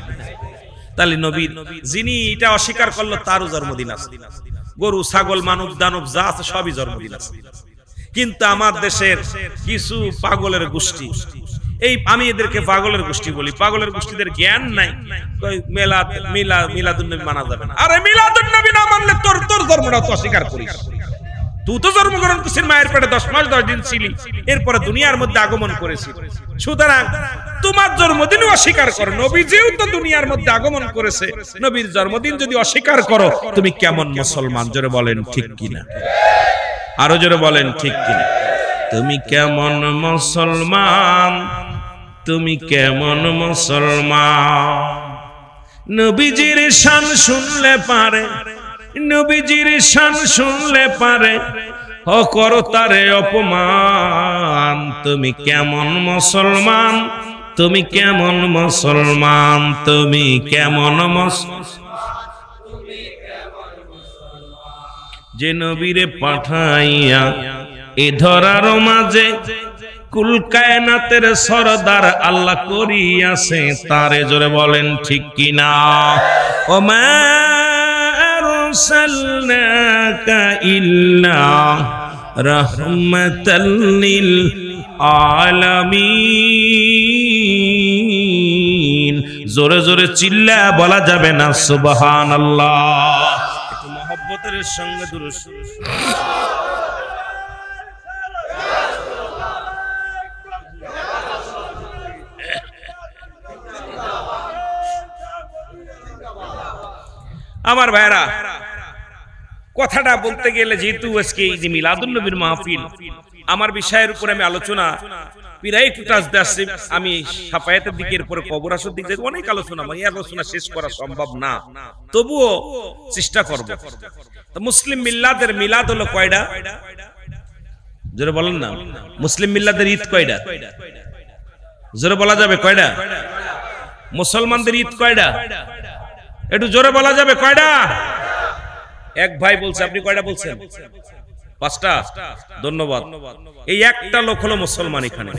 A: তাহলে নবীর যিনি এটা অস্বীকার করলো তারও জন্মদিন আছে, গরু ছাগল মানব দানব যা আছে সবই জন্মদিন আছে। কিন্তু আমার দেশের কিছু পাগলের গোষ্ঠী, এই আমি এদেরকে পাগলের গোষ্ঠী বলি, পাগলের গোষ্ঠীদের জ্ঞান নাই, মিলাদুন্নবী মানা যাবে না। আরে মিলাদুন্নবী না মানলে তোর ধর্মটা তো অস্বীকার করিস। তুই তো জন্মগ্রহণ করছিস মায়ের পেটে 10 মাস 10 দিন ছিলি, এরপরে দুনিয়ার মধ্যে আগমন করেছিস। সুতরাং তোমার জন্মদিনও অস্বীকার করো, নবীজিও তো দুনিয়ার মধ্যে আগমন করেছে, নবীর জন্মদিন যদি অস্বীকার করো তুমি কেমন মুসলমান? জোরে বলেন ঠিক কিনা, আরো জোরে বলেন ঠিক কিনা। তুমি কেমন মুসলমান, তুমি কেমন মুসলমান? নবীজির শান শুনলে পারে, নবীজির শান শুনলে পারে ও করো তারে অপমান। তুমি কেমন মুসলমান, তুমি কেমন মুসলমান, তুমি কেমন মুসলমান? যে নবীরে পাঠাইয়া এ ধরার মাঝে কুল কায়নাতের সরদার আল্লাহ করিয়াছে তারে, জোরে বলেন ঠিক কিনা। ও মা আরসালনাকা ইল্লা রাহমাতাল লিল আলামিন। জোরে জোরে চিল্লা বলা যাবে না সুবহানাল্লাহ? একটু মহব্বতের সঙ্গে দুরূদ। আমার ভাইরা, কথাটা বলতে গেলে যেহেতু আজকে এই যে মিলাদুন্নবীর মাহফিল, আমার বিষয়ের উপরে আমি আলোচনা প্রায় একটু টাচতে আসছি। আমি সাফায়াতের দিকের পরে কবর আসর দিকে অনেক আলোচনা, এই আলোচনা শেষ করা সম্ভব না, তবুও চেষ্টা করব। তো মুসলিম মিল্লাতের মিলাদ হলো কয়টা? জোরে বলেন না। মুসলিম মিল্লাতের ঈদ কয়টা? জোরে বলা যাবে কয়টা? মুসলমানদের ঈদ কয়টা? একটু জোরে বলা যাবে কয়টা? এক ভাই বলছে, আপনি কয়টা বলছেন? 5টা। ধন্যবাদ। এই একটা লোক হলো মুসলমান এখানে,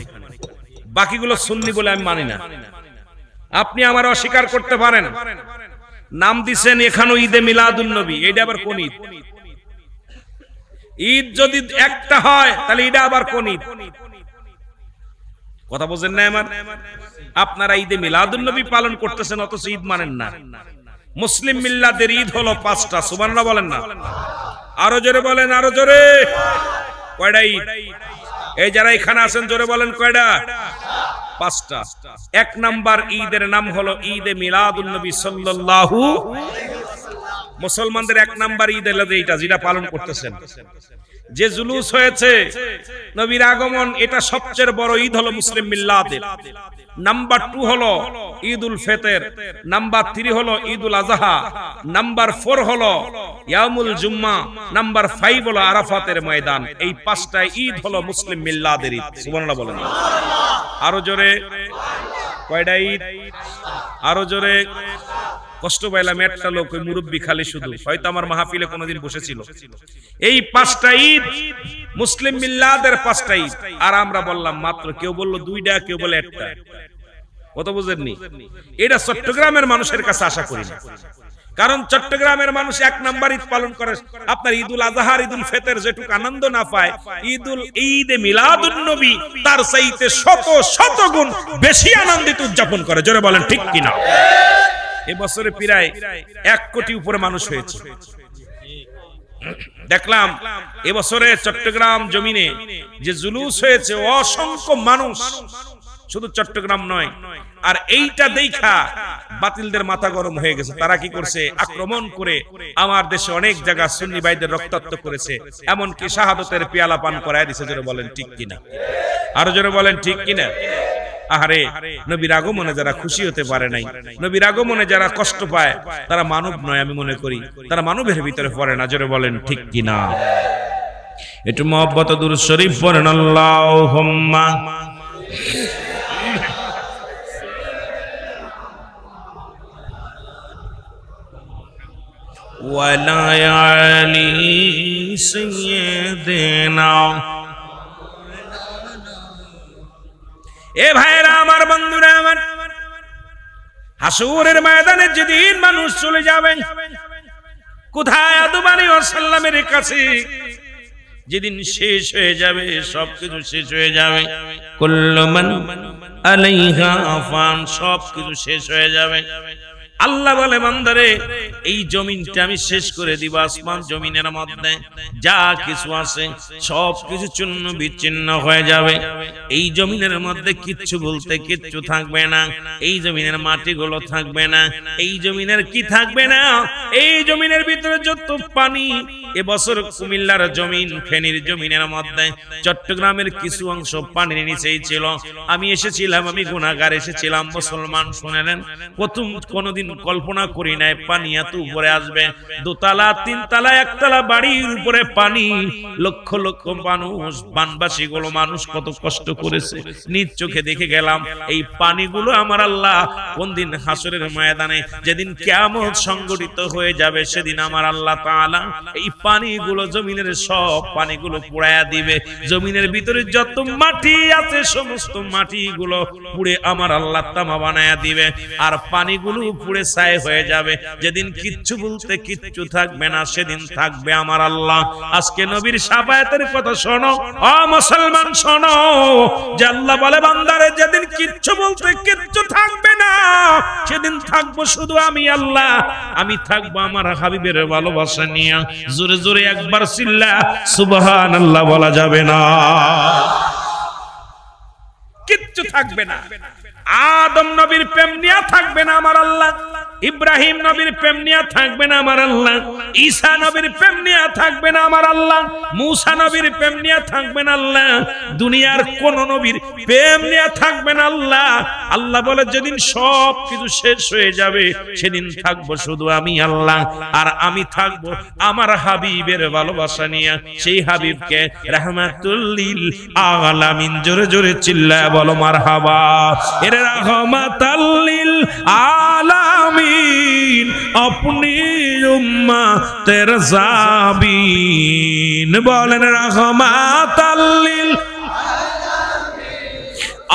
A: বাকিগুলো সুন্নি বলে আমি মানি না। আপনি আমার অস্বীকার করতে পারেন, নাম দিচ্ছেন এখানেও ঈদে মিলাদুন্নবী, এইটা আবার কোন ঈদ? ঈদ যদি একটা হয় তাহলে এটা আবার কোন ঈদ? কথা বোঝেন না আমার? আপনারা ঈদে মিলাদুন্নবী পালন করতেছেন অথচ ঈদ মানেন না। মুসলিম মিল্লাতের ঈদ হলো 5টা। সুবহানাল্লাহ বলেন না? আরো জোরে বলেন, আরো জোরে। কয়টা ঈদ? এই যারা এখানে আছেন জোরে বলেন কয়টা? 5টা। 1 নাম্বার ঈদের নাম হলো ঈদে মিলাদুন্নবী সাল্লাল্লাহু। মুসলমানদের 1 নাম্বার ঈদ হলো এইটা, যেটা পালন করতেছেন। যে জুলুস হয়েছে নবীর আগমন, এটা সবচেয়ে বড় ঈদ হলো মুসলিম মিল্লাতের। নাম্বার 2 হলো ঈদুল ফিতর, নাম্বার 3 হলো ঈদুল আযহা, নাম্বার 4 হলো ইয়ামুল জুম্মা, নাম্বার 5 হলো আরাফাতের ময়দান। এই 5টা ঈদ হলো মুসলিম মিল্লাতের ঈদ। সুবহানাল্লাহ বলেন। আরো জোরে। কয়টা ঈদ? আরো জোরে। কষ্ট পাইলাম, একটা লোক ওই মুরব্বী খালি শুধু, হয়তো আমার মাহফিলে কোনোদিন বসেছিল। এই 5টা ঈদ মুসলিম মিল্লাতের 5টা ঈদ, আর আমরা বললাম মাত্র, কেউ বলল 2টা, কেউ বলে 1টা। কত বুঝেননি? এটা চট্টগ্রামের মানুষের কাছে আশা করি না, কারণ চট্টগ্রামের মানুষ 1 নাম্বার ঈদ পালন করে। আপনার ঈদুল আযহা, ঈদুল ফিতর যেটুকু আনন্দ না পায়, ঈদে মিলাদুন্নবী তার চাইতে শত শত গুণ বেশি আনন্দিত উদযাপন করে। জোরে বলেন ঠিক কিনা? এবছরে প্রায় 1 কোটি উপরে মানুষ হয়েছে। দেখলাম এবছরে চট্টগ্রাম জমিনে যে জুলুস হয়েছে, অসংখ্য মানুষ, শুধু চট্টগ্রাম নয়। আর এইটা দেখা বাতিলদের মাথা গরম হয়ে গেছে। তারা কি করছে? আক্রমণ করে আমার দেশে অনেক জায়গা সুন্নি ভাইদের রক্তাক্ত করেছে, এমনকি শাহাদতের পেয়ালা পান করায় দিছে। জোরে বলেন ঠিক কিনা? আরো জোরে বলেন ঠিক কিনা? আহারে, নবীর আগমনে যারা খুশি হতে পারে নাই, নবীর আগমনে যারা কষ্ট পায়, তারা মানব নয়। আমি মনে করি তারা মানবের ভিতরে পড়ে না। জোরে বলেন ঠিক কিনা? একটু মহব্বত দুরূদ শরীফ পড়েন। আল্লাহুম্মা ওয়ালা আলি সাইয়্যিদিনা এ ভাইরা আমার, বন্ধুরা আমার, হাসরের ময়দানে যেদিন মানুষ চলে যাবে কোথায়? আদম আলাইহিস সালামের কাছে। যেদিন শেষ হয়ে যাবে, সবকিছু শেষ হয়ে যাবে, কুল্লু মান আলাইহা ফান, সবকিছু শেষ হয়ে যাবে। আল্লাহ বলে, বান্দারে এই জমিনটা আমি শেষ করে দিব। আসমান জমিনের মধ্যে যা কিছু আছে সব কিছু চূর্ণ বিচ্ছিন্ন হয়ে যাবে। এই জমিনের মধ্যে কিচ্ছু বলতে কিচ্ছু থাকবে না। এই জমিনের মাটিগুলো থাকবে না। এই জমিনের কি থাকবে না? এই জমিনের ভিতরে যত পানি, এবছর কুমিল্লার জমিন, ফেনীর জমিনের মধ্যে, চট্টগ্রামের কিছু অংশ পানির নিচেই ছিল। আমি এসেছিলাম, আমি গুনাহগার এসেছিলাম, মুসলমান শুনেলেন, প্রথম কোনদিন কল্পনা করি নাই পানি এত উপরে আসবে। দোতলা, তিনতলা, একতলা বাড়ির উপরে পানি। লক্ষ লক্ষ মানুষ, বানবাসী গুলো মানুষ কত কষ্ট করেছে, নিজ চোখে দেখে গেলাম। এই পানিগুলো আমার আল্লাহ কোন দিন? হাসরের ময়দানে যেদিন কিয়ামত সংগঠিত হয়ে যাবে, সেদিন আমার আল্লাহ তাআলা এই পানিগুলো, জমিনের সব পানিগুলো পুড়ায়া দিবে। জমিনের ভিতরে যত মাটি আছে সমস্ত মাটিগুলো পুড়ে আমার আল্লাহ তামা বানায়া দিবে। আর পানিগুলো পুড়ে ছাই হয়ে যাবে। যেদিন কিচ্ছু বলতে কিচ্ছু থাকবে না, সেদিন থাকবে আমার আল্লাহ। আজকে নবীর শাফায়াতের কথা শোনো, ও মুসলমান শোনো, যে আল্লাহ বলে, বান্দারে যেদিন কিচ্ছু বলতে কিচ্ছু থাকবে না, সেদিন থাকবো শুধু আমি আল্লাহ। আমি থাকবো আমার হাবিবের ভালোবাসা নিয়ে। জোরে জোরে একবার চিল্লা সুবহানাল্লাহ বলা যাবে না? কিচ্ছু থাকবে না। আদম নবীর প্রেম নিয়ে থাকবে না আমার আল্লাহ। ইব্রাহিম নবীর প্রেম নিয়ে থাকবে না আমার আল্লাহ। ঈসা নবীর প্রেম নিয়ে থাকবে না আমার আল্লাহ। মূসা নবীর প্রেম নিয়ে থাকবে না আল্লাহ। দুনিয়ার কোন নবীর প্রেম নিয়ে থাকবে না আল্লাহ। আল্লাহ বলে, যেদিন সব কিছু শেষ হয়ে যাবে, সেদিন থাকবো শুধু আমি আল্লাহ। আর আমি থাকবো আমার হাবিবের ভালোবাসা নিয়ে। সেই হাবিবকে রাহমাতুল লিল আলামিন, জোরে জোরে চিল্লায় বলো মারহাবা। এর রাহমাতুল লিল আলামিন, अपनी उम्मतेर जाबीन, बोलें रहमतुल लिल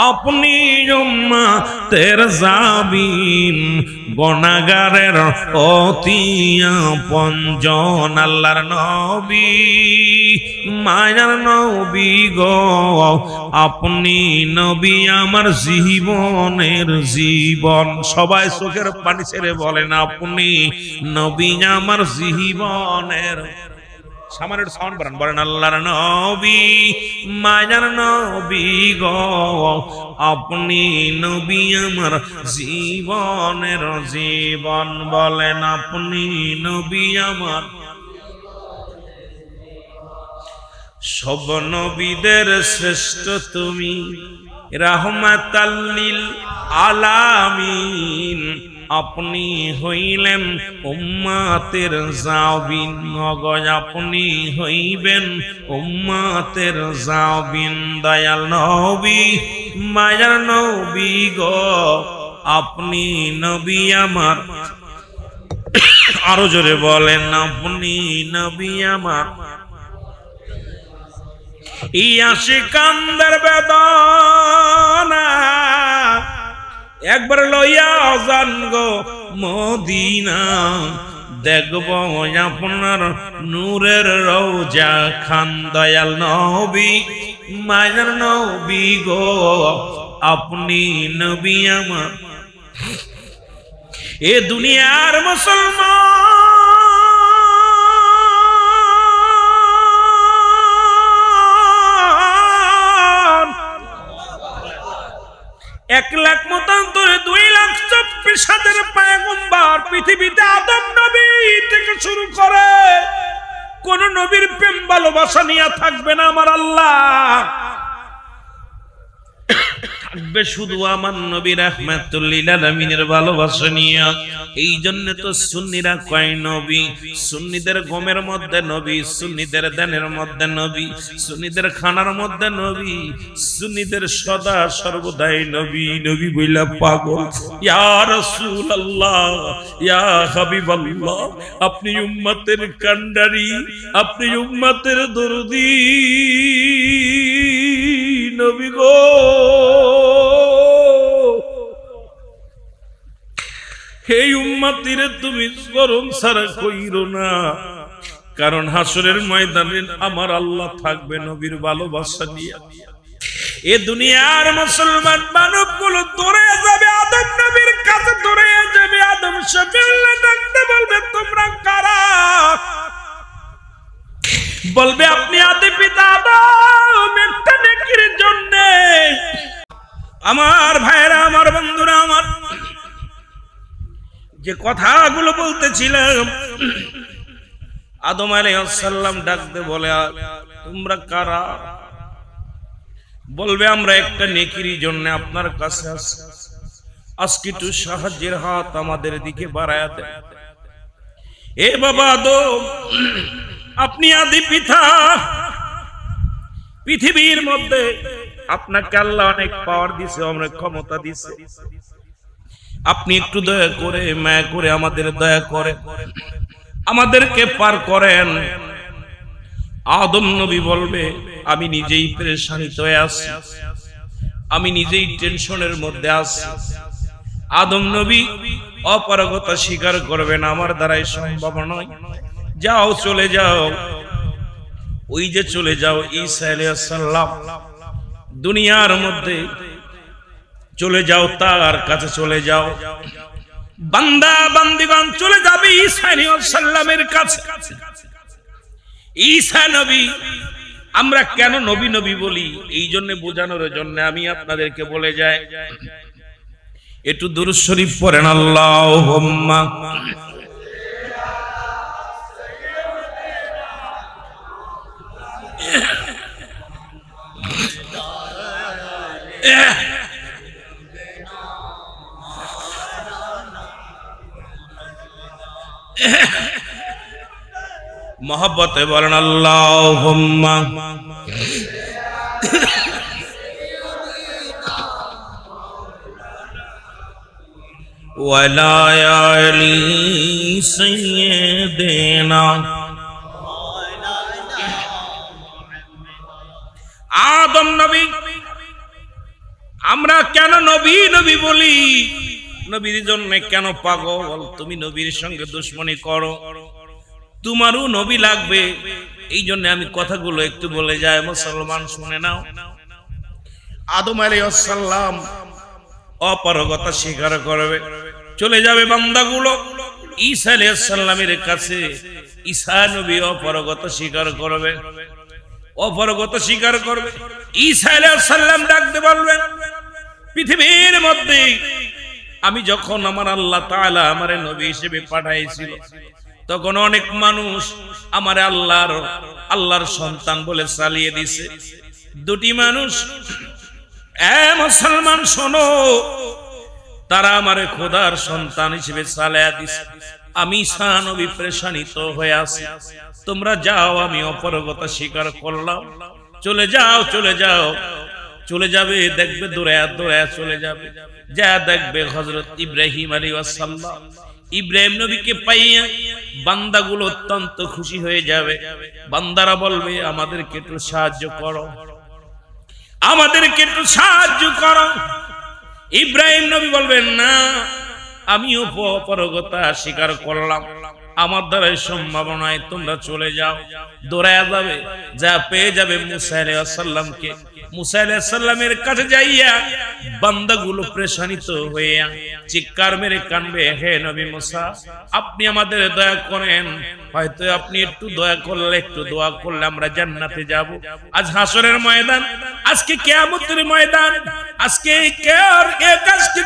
A: अपनी उम्मतेर जाबीन, गुनाहगारेर अति आपनজন আল্লাহর নবী, মায়ার নবী গো, আপনি নবী আমার জীবনের জীবন। সবাই চোখের পানি ছেড়ে বলেন, আপনি নবী আমার জীবনের। সামনের সাউন্ড বাড়ান, বলেন আল্লাহর নবী, মায়ার নবী গো, আপনি নবী আমার জীবনের জীবন। বলেন, আপনি নবী আমার। সব নবীদের শ্রেষ্ঠ তুমি, রাহমাতাল লিল আলামিন, আপনি হইলেন উম্মতের জাবিন। গয় আপনি হইবেন উম্মতের জাবিন। দয়াল নবী, মায়ার নবী গো, আপনি নবী আমার। আরো জোরে বলেন, আপনি নবী আমার। ইয়া সিকান্দার বেদনা একবার লইয়া যান গো মদিনা, দেখব আপনার নূরের রওজা খান। দয়াল নবী, মায়ার নবী গো, আপনি নবী আমার। এ দুনিয়ার মুসলমান 1,00,000 মতান্তরে 2,24,000 পয়গম্বর পৃথিবীতে আদম নবী থেকে শুরু করে কোন নবীর প্রেম ভালোবাসা নিয়ে থাকবে না আমার আল্লাহ। থাকবে শুধু আমার নবী রাহমাতুল লিল আলামিনের ভালোবাসা নিয়ে। এই জন্য তো সুন্নিরা কয় নবী, সুন্নিদের গমের মধ্যে নবী, সুন্নিদের দানের মধ্যে নবী, সুন্নিদের খানার মধ্যে নবী, সুন্নিদের সদা সর্বদাই নবী। নবী বইলা পাগল, ইয়া রাসূলুল্লাহ, ইয়া হাবিবাল্লাহ, আপনি উম্মতের কান্ডারি, আপনি উম্মতের দরদি নবী গো। এই উম্মতিরে তুমি স্মরণ ছাড়া কইরো না, কারণ হাসরের ময়দানে আমার আল্লাহ থাকবে নবীর ভালোবাসা নিয়ে। এ দুনিয়ার মুসলমান মানবগুলো দৌড়ে যাবে আদম নবীর কাছে, দৌড়ে যাবে আদম শফিউল্লাহ ডাকতে বলবে তোমরা কারা? বলবে আপনি আদি পিতা আদম, একটা নেকির জন্য। আমার ভাইরা, আমার বন্ধুরা, আমার যে কথাগুলো বলতেছিলাম, আদম আলাইহিস সালাম ডাকতে বলে তোমরা কারা? বলবে আমরা একটা নেকির জন্য আপনার কাছে আসি, আজকে একটু সাহায্যের হাত আমাদের দিকে বাড়ায়া দেন। এ বাবা আদম, আপনি আদি পিতা, পৃথিবীর মধ্যে আপনাকে আল্লাহ অনেক পাওয়ার দিয়েছে, অনেক ক্ষমতা দিয়েছে। আপনি একটু দয়া করে মায়া করে আমাদের দয়া করে আমাদেরকে পার করেন। আদম নবী বলবে আমি নিজেই পেরেশানিতে হয়ে আছি, আমি নিজেই টেনশনের মধ্যে আছি। আদম নবী অপারগতা স্বীকার করবেন, আমার দ্বারাই সম্ভব নয়। যাও, চলে যাও, ওই যে চলে যাও ঈসা আলাইহিস সালাম দুনিয়ার মধ্যে চলে যাও, তার কাছে চলে যাও। বান্দা বান্দিগণ চলে যাবে ঈসা আলাইহিস সালামের কাছে। ঈসা নবী, আমরা কেন নবী নবী বলি এই জন্য বোঝানোর জন্য আমি আপনাদেরকে বলে যাই, একটু দুরূদ শরীফ পড়েন। আল্লাহুম্মা मोहब्बत बोलन अल्लाहुम्मा वला अली सय्यिदना। आदम नबी, আমরা কেন নবী নবী বলি, নবীর জন্য কেন পাগল? তুমি নবীর সঙ্গে দুশমনি করো, তোমারও নবী লাগবে। এই জন্য আমি কথাগুলো একটু বলে যাই, মুসলমান শুনে নাও। আদম আলাইহিস সালাম অপারগতা স্বীকার করবে, চলে যাবে বান্দাগুলো ঈসা আলাইহিস সালামের কাছে। ঈসা নবী অপারগতা স্বীকার করবে, অপারগতা স্বীকার করবে। ঈসা আলাইহিস সালাম ডাকতে বলবেন পৃথিবীর মধ্যে আমি যখন আমার আল্লাহ তাআলা আমারে নবী হিসেবে পাঠাইছিল, তখন অনেক মানুষ আমার আল্লাহর সন্তান বলে চালিয়ে দিছে। দুটি মানুষ, মুসলমান শোনো, তারা আমারে খোদার সন্তান হিসেবে চালিয়ে দিছে। আমি ঈসা নবী পেরেশানিত হয়ে আছি, তোমরা যাও, আমি অপারগতা স্বীকার করলাম। চলে যাও, চলে যাও, চলে যাবে, দেখবে দৌড়ায়া দৌড়ায়া চলে যাবে, যা দেখবে হযরত ইব্রাহিম আলাইহিস সালাম। ইব্রাহিম নবীকে পাইয়া বান্দাগুলো অত্যন্ত খুশি হয়ে যাবে। বান্দারা বলবে আমাদেরকে একটু সাহায্য করো, আমাদেরকে একটু সাহায্য করো। ইব্রাহিম নবী বলবেন না, আমিও অপারগতা স্বীকার করলাম, আমার দ্বারাই সম্ভব নয়, তোমরা চলে যাও। দৌড়ায়া যাবে, যা পেয়ে যাবে মুসা আলাইহিস সালামকে। মুসা আলাইহিস সালামের কাছে যাইয়া বান্দাগুলো পেরেশানিত হইয়া চিৎকার মেরে কানবে, হে নবী মুসা, আপনি আমাদের দয়া করেন, হয়তো আপনি একটু দয়া করলে, একটু দোয়া করলে আমরা জান্নাতে যাব। আজ হাসরের ময়দান, আজকে কিয়ামতের ময়দান, আজকে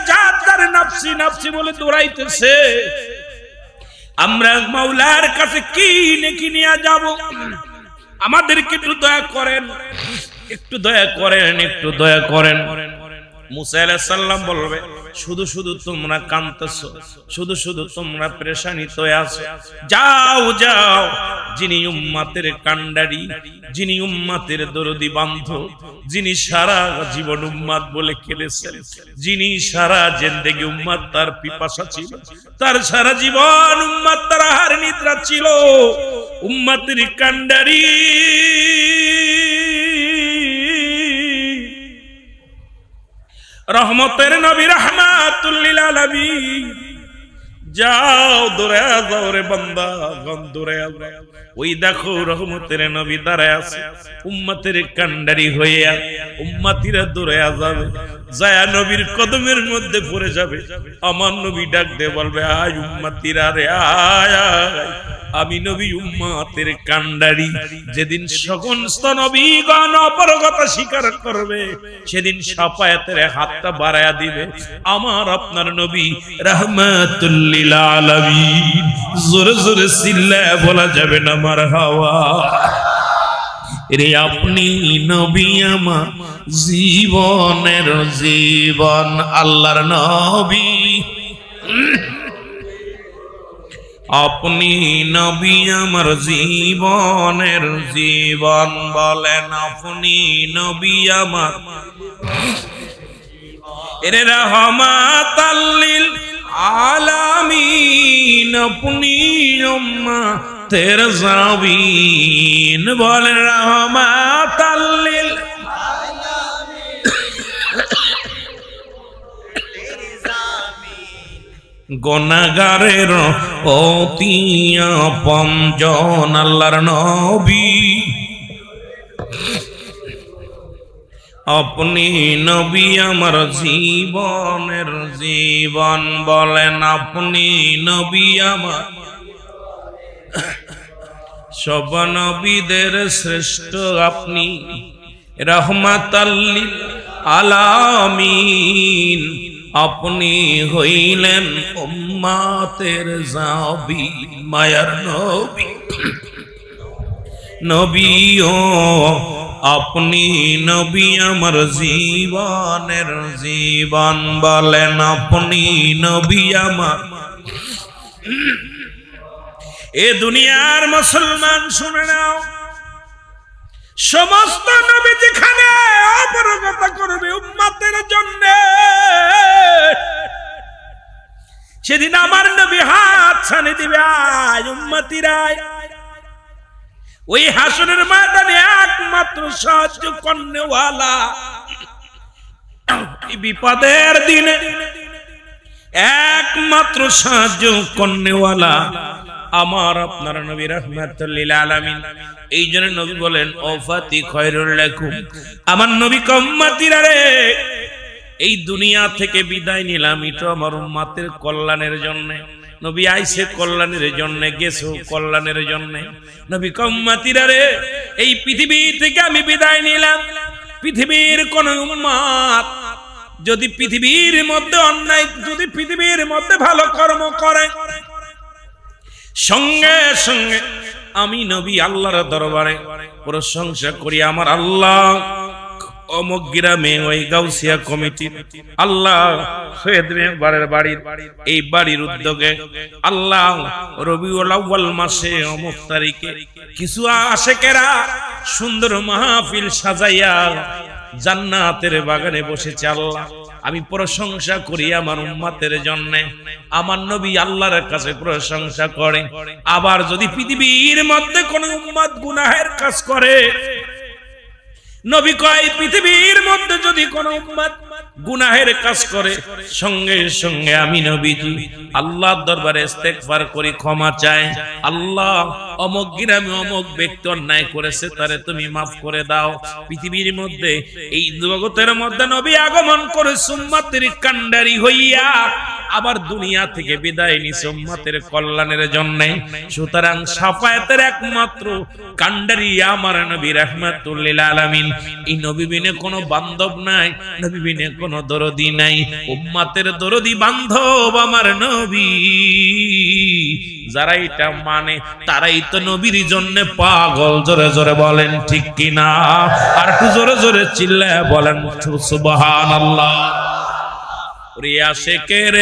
A: যার নফসি নফসি বলে দৌড়াইতেছে, আমরা মাওলার কাছে কি নেকি নিয়ে যাব? আমাদেরকে একটু দয়া করেন, একটু দয়া করেন, একটু দয়া করেন। মুসা আলাইহিস সালাম বলবে শুধু শুধু তোমরা কাঁদতেছো, শুধু শুধু তোমরা পেরেশানিত হয়ে আছো, যাও যাও, যিনি উম্মতের কান্ডারি, যিনি উম্মতের দরদি বান্ধব, যিনি সারা জীবন উম্মত বলে খেলেছেন, যিনি সারা জিন্দেগি উম্মত তার পিপাসা ছিল, তার সারা জীবন উম্মত তার আহার নিদ্রা ছিল, উম্মতের কান্ডারি রহমতের নবী রাহমাতুল লিল আলামিন যাও দৌড়ে যাও রে বান্দা, দৌড়ে যাও। ওই দেখো রহমতের নবী দাঁড়ায় আছে, উম্মতের কান্ডারি হইয়া উম্মতিরা দৌড়ে যাবে, যায়া নবীর কদমের মধ্যে পড়ে যাবে। আমার নবী ডাক দিয়ে বলবে, আয় উম্মতিরা রে আয় আয়, আমি নবী উম্মতের কান্ডারি। যেদিন সমস্ত নবীগণ অপারগতা স্বীকার করবে, সেদিন শাফায়াতের হাতটা বাড়ায়া দিবে আমার আপনার নবী রাহমাতুল লিল আলামিন। জোরে জোরে চিল্লায়া বলা যাবে না মারহাবা। রে আপনি নবী আমার জীবনের জীবন, আল্লাহর নবী আপনি নবী আমার জীবনের জীবন। বলেন আপনি নবী আমার এরে রহমাতাল লিল আলামিন, আপনি উম্মতের জাবিন। বলেন রহমাতাল লিল গুনাহগারের অতি আপনজন আল্লাহর নবী। আপনি নবী আমার জীবনের জীবন। বলেন আপনি নবী আমার সব নবীদের শ্রেষ্ঠ, আপনি রাহমাতাল লিল আলামিন। আপনি হইলেন উম্মতের জাবিন, মায়ার নবী নবী ও আপনি নবী আমার জীবনের জীবন। বলেন আপনি নবী আমার। এ দুনিয়ার মুসলমান শুনে নাও, সমস্ত নবী যেখানে অপারগতা করবে উম্মতের জন্য, সেদিন আমার নবী হাত ছানি দিবে, আয় উম্মতিরা। ওই হাসরের ময়দানে একমাত্র সাহায্য করনেওয়ালা, বিপদের দিনে একমাত্র সাহায্য করনেওয়ালা আমার আপনার নবী রাহমাতুল লিল আলামিন। এই জন্য নবী বলেন, ওফাতি খয়রুল লাকুম, আমার নবী উম্মতিরা রে, এই দুনিয়া থেকে বিদায় নিলাম, এটা আমার উম্মতের কল্যাণের জন্য। নবী আইছে কল্যাণের জন্য, গেছো কল্যাণের জন্য। নবী উম্মতিরা রে, এই পৃথিবী থেকে আমি বিদায় নিলাম। পৃথিবীর কোন উম্মত যদি পৃথিবীর মধ্যে অন্যায়, যদি পৃথিবীর মধ্যে ভালো কর্ম করে, সঙ্গে সঙ্গে আমি নবী আল্লাহর দরবারে প্রশংসা করি, আমার আল্লাহ অমুক গ্রামে ওই গাউসিয়া কমিটি, আল্লাহ সৈয়দ মেম্বারের বাড়ির, এই বাড়ির উদ্যোগে আল্লাহ রবিউল আউয়াল মাসে অমুক তারিখে কিছু আশেকেরা সুন্দর মাহফিল সাজাইয়া জান্নাতের বাগানে বসেছে। আল্লাহ আমি প্রশংসা করি আমার উম্মতের জন্য। আমার নবী আল্লাহর কাছে প্রশংসা করে। আবার যদি পৃথিবীর মধ্যে কোন উম্মত গুনাহের কাজ করে, নবী কয় পৃথিবীর মধ্যে যদি কোন উম্মত গুনাহের কাজ করে, সঙ্গে সঙ্গে আমি নবীজি আল্লাহর দরবারে ইস্তেগফার করি, ক্ষমা চাই। আল্লাহ অমুক গ্রামে অমুক ব্যক্তি অন্যায় করেছে, তারে তুমি মাফ করে দাও। পৃথিবীর মধ্যে এই জগতের মধ্যে নবী আগমন করে উম্মতের কান্ডারি হইয়া আবার দুনিয়া থেকে বিদায় নিছে উম্মতের কল্যাণের জন্য। সুতরাং শাফায়াতের একমাত্র কান্ডারি আমার নবী রাহমাতুল লিল আলামিন। এই নবী বিনে কোনো বান্ধব নাই, নবী বিনে কোনো দরদি নাই। উম্মতের দরদি বান্ধব আমার নবী। যারা এটা মানে তারাই তো নবীর জন্য পাগল। জোরে জোরে বলেন ঠিক কিনা? আর একটু জোরে জোরে চিল্লায় বলেন সুবহানাল্লাহ। আশেকের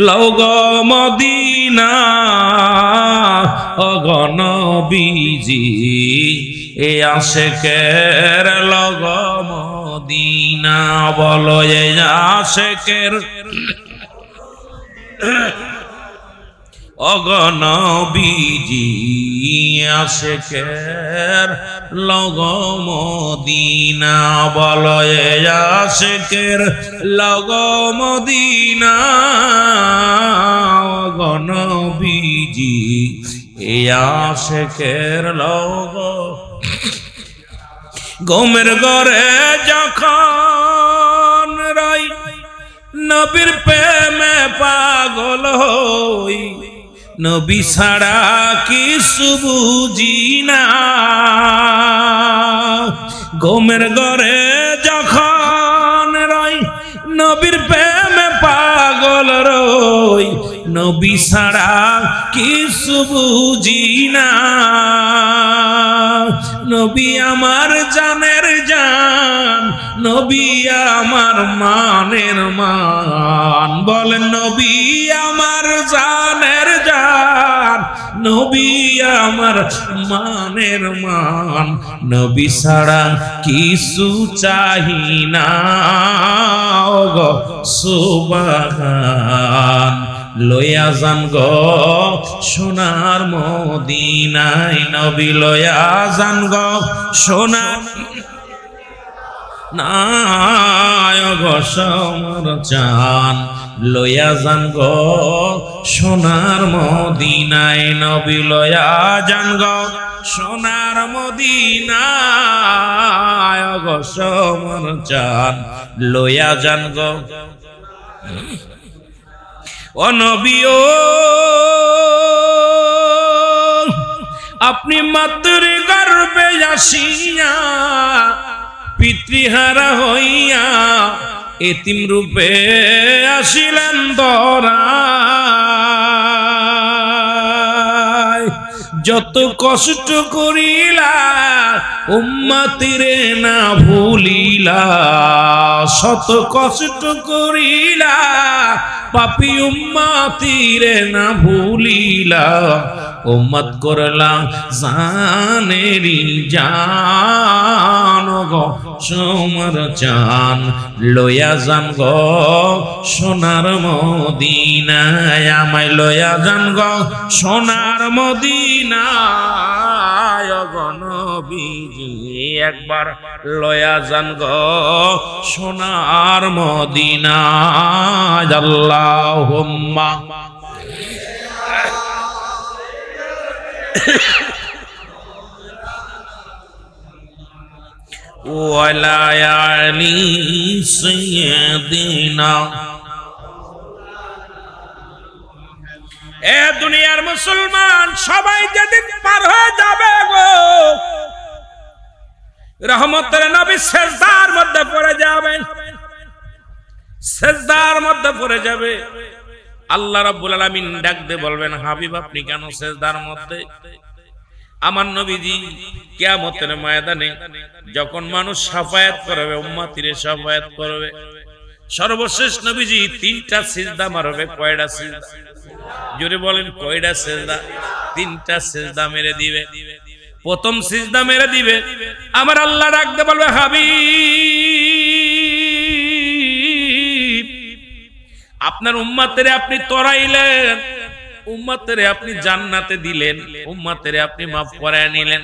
A: লৌগ মদিনা অগনবীজি, এ আশেকের লৌগ মদিনা। বলো এ আশেকের অগনবীজি, আশেকের লগ মদিনা। বলো এ আশেকের লগ মদিনা, অগন নবীজি এ আশেকের লোগ ঘুমের ঘরে যখন রই নবীর প্রেমে পাগল হই নবী ছাড়া কিছু বুঝি না ঘুমের ঘরে যখন রই নবীর প্রেমে পাগল রই নবী ছাড়া কিছু বুঝি না নবী আমার জানের জান নবী আমার মানের মান বলেন নবী আমার জানের জান নবী আমার মানের মান নবী ছাড়া কিছু চাহি না গো সুবহান লয়া যান গো সোনার মদিনায় নবী লয়া যান গো সোনার নায়ক সমর চান লয়া যান গো সোনার মদিনায় নবী লয়া যান গো সোনার মদিনায় গো সমর চান লয়া যান গো ও নবী ও আপনি মাতৃ গর্ভে আসিয়া পিতৃহারা হইয়া এতিম রূপে আসিলেন ধরায় যত কষ্ট করিলা উম্মতিরে না ভুলিলা শত কষ্ট করিলা পাপী উম্মতিরে না ভুলিলা উম্মত করলা জানেরি জান গো সোমর চান লয়া যান গো সোনার মদিনায় আমায় লয়া যান গো সোনার মদিনায় গো নবীজি একবার লয়া যান গো সোনার মদিনায় আল্লাহুম্মা ওয়ালা আলি সাইয়্যিদিনা এ দুনিয়ার মুসলমান সবাই যেদিন পার হয়ে যাবে গো রহমতের নবী সিজদার মধ্যে পড়ে যাবেন সিজদার মধ্যে পড়ে যাবে আল্লাহ রাব্বুল আলামিন ডাক দিয়ে বলবেন হাবিব আপনি কেন সিজদার মধ্যে আমার নবীজি কিয়ামতের ময়দানে যখন মানুষ শাফায়াত করবে উম্মতিরে শাফায়াত করবে সর্বশেষ নবীজি তিনটা সিজদা মারবে কয়টা সিজদা জোরে বলেন কয়টা সিজদা তিনটা সিজদা মেরে দিবে প্রথম সিজদা মেরে দিবে আমার আল্লাহ ডাক দিয়ে বলবে হাবিব আপনার উম্মতেরে আপনি তরাইলেন উম্মতেরে আপনি জান্নাতে দিলেন উম্মতেরে আপনি maaf করায় নিলেন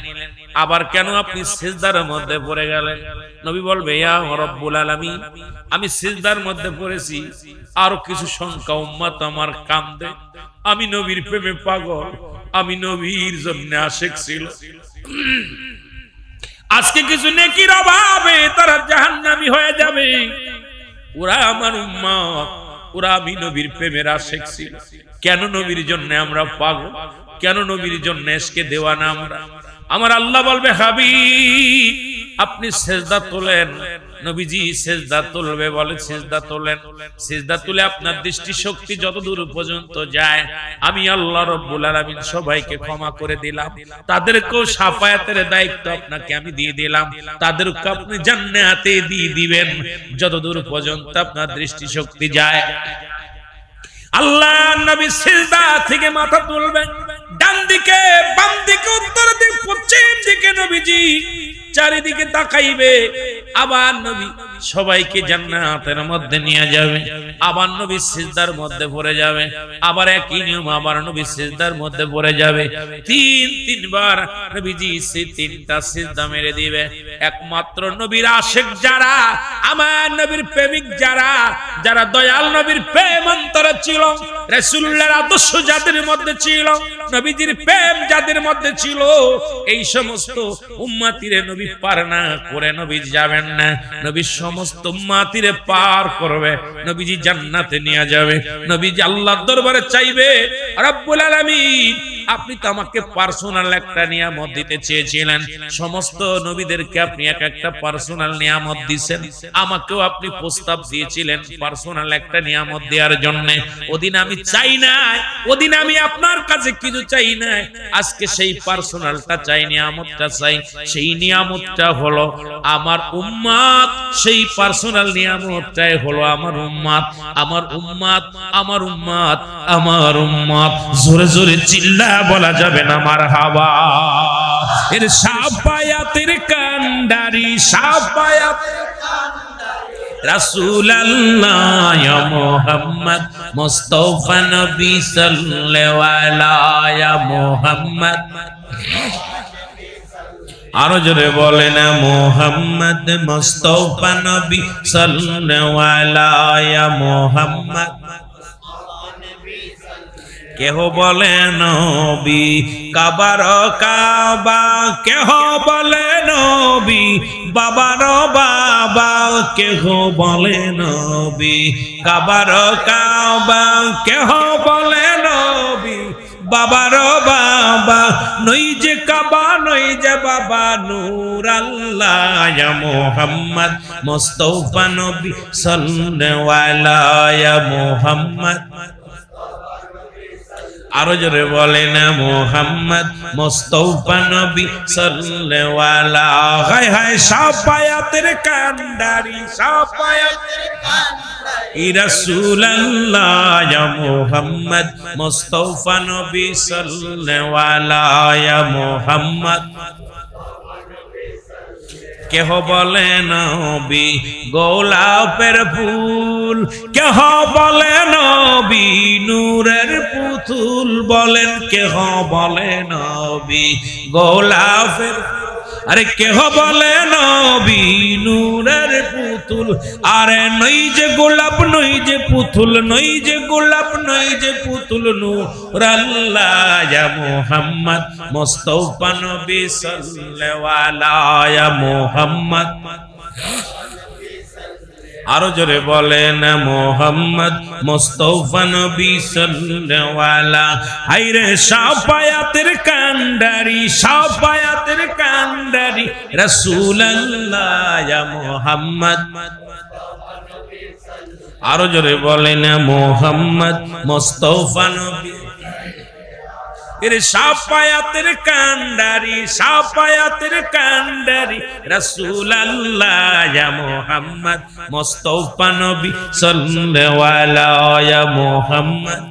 A: আবার কেন আপনি সিজদার মধ্যে পড়ে গেলেন নবী বলবে ইয়া রব্বুল আলামিন আমি সিজদার মধ্যে পড়েছি আর কিছু সংখ্যা উম্মত আমার কান্দে আমি নবীর প্রেমে পাগল আমি নবীর জন্য আশিক ছিল আজকে কিছু নেকির অভাবে তারা জাহান্নামী হয়ে যাবে ওরা আমার উম্মত ওরা আমি নবীর প্রেমের আশিক ছিল কেন নবীর জন্য আমরা পাগল কেন নবীর জন্য এসকে দেওয়ানা আমরা আমার আল্লাহ বলবে হাবিব আপনি সিজদা তোলেন নবীজি সিজদা তুলবে বলে সিজদা তোলেন সিজদা তুলে আপনার দৃষ্টি শক্তি যতদূর পর্যন্ত যায় আমি আল্লাহ রাব্বুল আলামিন সবাইকে ক্ষমা করে দিলাম তাদেরকেও শাফায়াতের দায়িত্ব আপনাকে আমি দিয়ে দিলাম তাদেরকে আপনি জান্নাতে দিয়ে দিবেন যতদূর পর্যন্ত আপনার দৃষ্টি শক্তি যায় আল্লাহ নবী সিজদা থেকে মাথা তুলবেন ডান দিকে বাম দিকে উত্তর দিকে পশ্চিম দিকে নবীজি চারিদিকে তাকাইবে আবার নবী সবাইকে জান্নাতের মধ্যে নিয়ে যাবে আবার নবী সিজদার মধ্যে পড়ে যাবে আবার একই নিয়ম আবার নবী সিজদার মধ্যে পড়ে যাবে তিনবার নবীজি সেই তিনটা সিজদা মেরে দিবে একমাত্র নবীর আশিক যারা আমার নবীর প্রেমিক যারা যারা দয়াল নবীর প্রেম অন্তরে ছিল রাসূলুল্লাহর আদর্শ যাদের মধ্যে ছিল, নবীজির প্রেম যাদের মধ্যে ছিল, এই সমস্ত উম্মতিরে নবী পার না করে নবীজি যাবেন না। নবী সমস্ত উম্মতিরে পার করবে, নবীজি জান্নাতে নিয়ে যাবে। নবীজি আল্লাহর দরবারে চাইবে, রব্বুল আলামিন আপনি তো আমাকে পার্সোনাল একটা নিয়ামত দিতে চেয়েছিলেন, সমস্ত নবীদেরকে আপনি এক একটা পার্সোনাল নিয়ামত দিয়েছেন, আমাকেও আপনি প্রস্তাব দিয়েছিলেন পার্সোনাল একটা নিয়ামত দেওয়ার জন্য। ওদিন আমি চাই নাই, ওদিন আমি আপনার কাছে কিছু চাই নাই, আজকে সেই পার্সোনালটা চাই, নিয়ামতটা চাই। সেই নিয়ামতটা হলো আমার উম্মত, সেই পার্সোনাল নিয়ামতটাই হলো আমার উম্মত, আমার উম্মত, আমার উম্মত, আমার উম্মত। জোরে জোরে চিল্লা বলা যাবে না মারহাবা। এর শাফায়াতের কান্ডারি, শাফায়াতের রাসূলুল্লাহ ইয়া মুহাম্মদ মুস্তাফা নবী সাল্লাল্লাহু আলাইহি ইয়া মুহাম্মদ। আরো জোরে বলেন মুহাম্মদ মুস্তাফা নবী সাল্লাল্লাহু আলাইহি ইয়া মুহাম্মদ। কেহ বলে নবী কাবার কাবা, কেহ বলে নবী বাবার বাবা, কেহ বলে নবী কাবার কাবা, কেহ বলে নবী বাবার বাবা। নই যে কাবা নই যে বাবা, নূর আল্লাহ ইয়া মুহাম্মদ মুস্তাফা নবী সাল্লাল্লাহু আলাইহি ইয়া মুহাম্মদ। আরো জোরে বলেন মুহাম্মদ মুস্তাফা নবী সাল্লাল্লাহু আলাইহি। হায় হায় শাফায়াতের কান্ডারি, শাফায়াতের কান্ডারি রাসূলুল্লাহ ইয়া মুহাম্মদ মুস্তাফা নবী সাল্লাল্লাহু আলাইহি ইয়া মুহাম্মদ। কেহ বলে নবী গোলাপের ফুল, কেহ বলে নবী নূরের পুতুল, বলেন কেহ বলে নবী গোলাপের, আরে কেহ বলে নবী নূরের পুতুল। আরে নই যে গোলাপ নই যে পুতুল, নই যে গোলাপ নই যে পুতুল, নূর আল্লাহ ইয়া মুহাম্মদ মুস্তাফা নবী সাল্লাল্লাহু আলাইহি ইয়া মুহাম্মদ। আরো জোরে বলেন মুহাম্মদ মুস্তাফা নবী সাল্লাল্লাহু আলাইহি। হায়রে শাফায়াতের কান্ডারি, শাফায়াতের কান্ডারি রাসূলুল্লাহ ইয়া মুহাম্মদ। আরো জোরে বলেন মুহাম্মদ মুস্তাফা নবী। এর শাফায়াতের কান্ডারি, শাফায়াতের কান্ডারি রাসূলুল্লাহ ইয়া মুহাম্মদ মুস্তাফা নবী সাল্লাল্লাহু আলাইহি ইয়া মুহাম্মদ।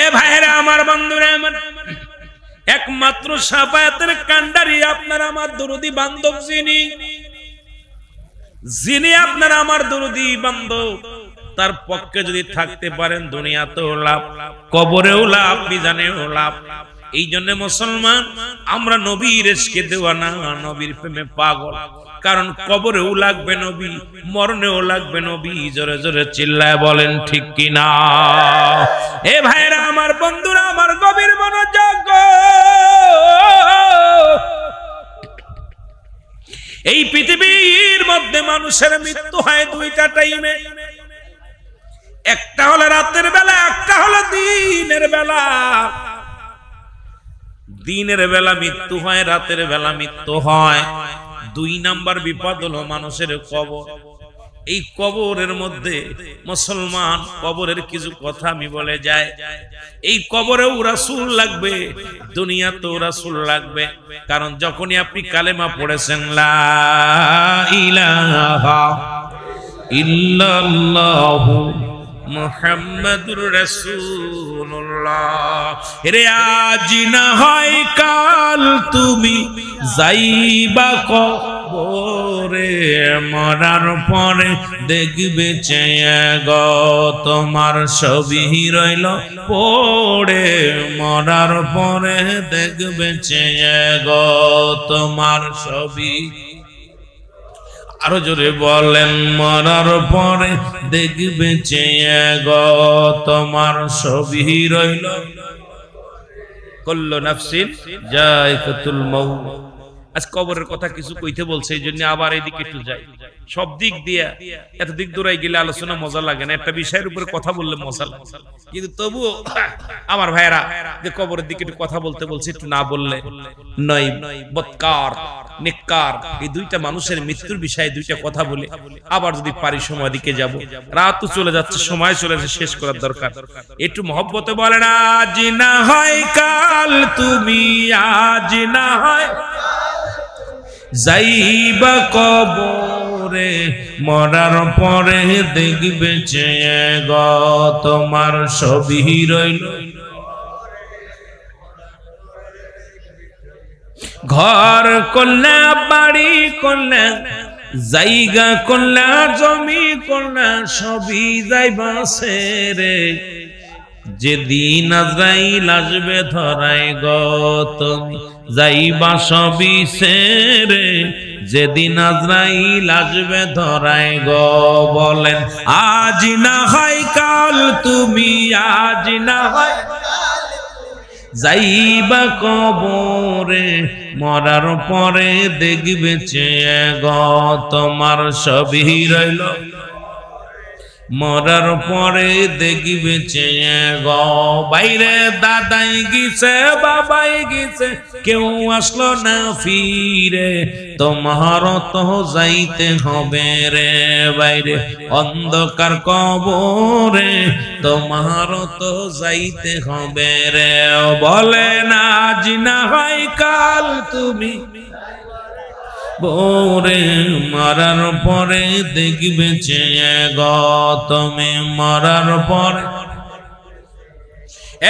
A: এ ভাইরা আমার, বন্ধুরা আমার, একমাত্র শাফায়াতের কান্ডারি আপনার আমার দরদি বান্ধব, যিনি যিনি আপনার আমার দরদি বান্ধব, তার পক্ষে যদি থাকতে পারেন দুনিয়াতেও লাভ, কবরেও লাভ, মিজানেও লাভ। এই জন্য মুসলমান আমরা নবীর ইশকে দেওয়ানা, নবীর প্রেমে পাগল। কারণ কবরেও লাগবে নবী, মরণেও লাগবে নবী। জোরে জোরে চিল্লায় বলেন ঠিক কিনা? এ ভাইরা আমার, বন্ধুরা আমার, গভীর মনোযোগ। এই পৃথিবীর মধ্যে মানুষের মৃত্যু হয় দুইটা টাইমে, একটা হলো রাতের বেলা, একটা হলো দিনের বেলা। দিনের বেলা মৃত্যু হয়, রাতের বেলা মৃত্যু হয়। দুই নাম্বার বিপদ হলো মানুষের কবর। এই কবরের মধ্যে মুসলমান, কবরের কিছু কথা আমি বলে যাই। এই কবরেও রাসূল লাগবে, দুনিয়াতেও রাসূল লাগবে। কারণ যখনই আপনি কালেমা পড়েছেন লা ইলাহা ইল্লাল্লাহু মুহাম্মাদুর রাসূলুল্লাহ, রে আজ না হয় কাল তুমি যাইবা কবরে, মরার পরে দেখবে চেয়ে গো তোমার ছবি রইল পড়ে, মরার পরে দেখবে চেয়ে গো তোমার ছবি। আরো জোরে বলেন, মরার পরে দেখবে চেয়ে গো তোমার সবই রইল, কুল্লু নাফসিন যায়কাতুল মাউত। আজ কবরের কথা কিছু কইতে বলছে, এই জন্য আবার এদিকে একটু যাই। সব দিক দিয়ে এত দিক দূরাই গেলে আলোচনা মজা লাগে না, একটা বিষয়ের উপরে কথা বললে মজা লাগে। কিন্তু তবুও আমার ভাইরা যে কবরের দিকে একটু কথা বলতে বলছে, একটু না বললে নয়। বদকার নেককার এই দুইটা মানুষের মৃত্যুর বিষয়ে দুইটা কথা বলে আবার যদি পারি সময় দিকে যাব। রাত চলে যাচ্ছে, সময় চলে যাচ্ছে, শেষ করার দরকার। একটু মহব্বতে বলেন, আজ না হয় কাল তুমি, আজ না হয় যাইবা কবরে, মরার পরে দেখবে চেয়ে গো তোমার সবই রইল। ঘর করলা, বাড়ি করলা, জায়গা করলা, জমি করলা, সবই যাইবা ছেড়ে, যেদিন আজরাইল আসবে ধরায় গো তুমি যাইবা সবই ছেড়ে, যেদিন আজরাইল আসবে ধরায় গো। বলেন, আজ না হয় কাল তুমি, আজ না হয় যাইবা কবরে, মরার পরে দেখবে চেয়ে গো তোমার সবই রইল, মরার পরে দেখবে চেয়ে গো। বাইরে দাদাই গিয়েছে, বাবাই গিয়েছে, কেউ আসলো না ফিরে, তোমার তো যাইতে হবে রে বাইরে অন্ধকার কবরে, তোমার তো যাইতে হবে রে। বলে না, আজ না হয় কাল তুমি বোরে, মরার পরে দেখবে চেয়ে গো তুমি, মরার পরে।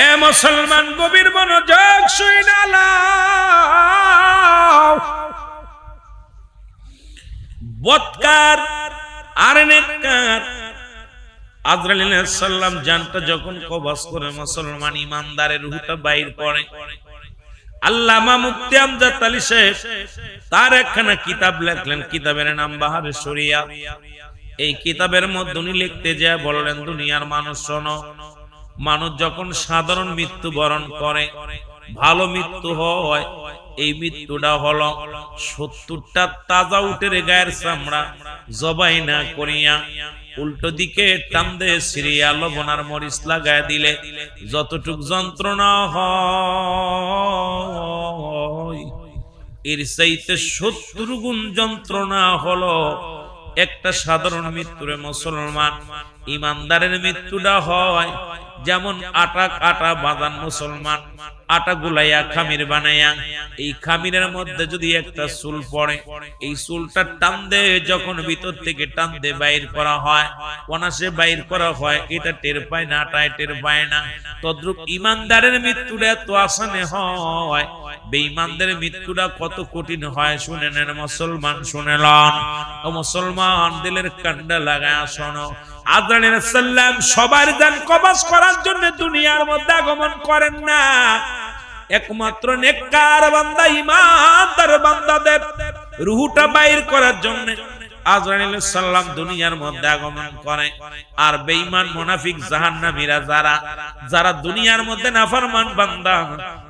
A: এ মুসলমান গভীর মনোযোগ শুনে নাও, বদকার আর নেককার আজরাইল আলাইহিস সালাম জানটা যখন কবজ করে মুসলমান ইমানদারের রূহটা বাইর করে, আল্লামা মুফতি আমজাদ আলী সাহেব তার একখানা কিতাব লেখলেন, কিতাবের নাম বাহারে শরিয়া। এই কিতাবের মধ্যে উনি লিখতে যায় বললেন, দুনিয়ার মানুষ শোনো, মানুষ যখন সাধারণ মৃত্যু বরণ করে, ভালো মৃত্যু হয়, এই মৃত্যুটা হলো 70টা তাজা উটের গায়ের চামড়া জবাই না করিয়া উল্টো দিকে টান দিয়ে সিরিয়া লবণার মরিচ লাগায় দিলে যতটুক যন্ত্রণা হয়, এর চাইতে 70 গুণ যন্ত্রণা হলো একটা সাধারণ মৃত্যুরে। মুসলমান ইমানদারের মৃত্যুটা হয় যেমন আটা কাটা বাদান, মুসলমান আটা গুলাইয়া খামির বানাইয়া, এই খামিরের মধ্যে যদি একটা চুল পড়ে, এই চুলটা টান দে যখন ভিতর থেকে টান দে বাইর করা হয়, অনাসে বাইর করা হয়, এটা টের পায় না, আটায় টের পায় না। তদ্রুপ ইমানদারের মৃত্যুটা এত আসানে হয়, বেঈমানদের মৃত্যুটা কত কঠিন হয় শুনে নেন মুসলমান, শুনেলাম ও মুসলমান, দিলের কান্ডা লাগায় শোনো। আজরাইল আলাইহিস সালাম সবার জান কবজ করার জন্য দুনিয়ার মধ্যে আগমন করেন না, একমাত্র নেককার বান্দা ইমানদার বান্দাদের রূহটা বাইর করার জন্য আজরাইল আলাইহিস সালাম দুনিয়ার মধ্যে আগমন করে। আর বেঈমান মুনাফিক জাহান্নামীরা যারা দুনিয়ার মধ্যে নাফরমান বান্দা,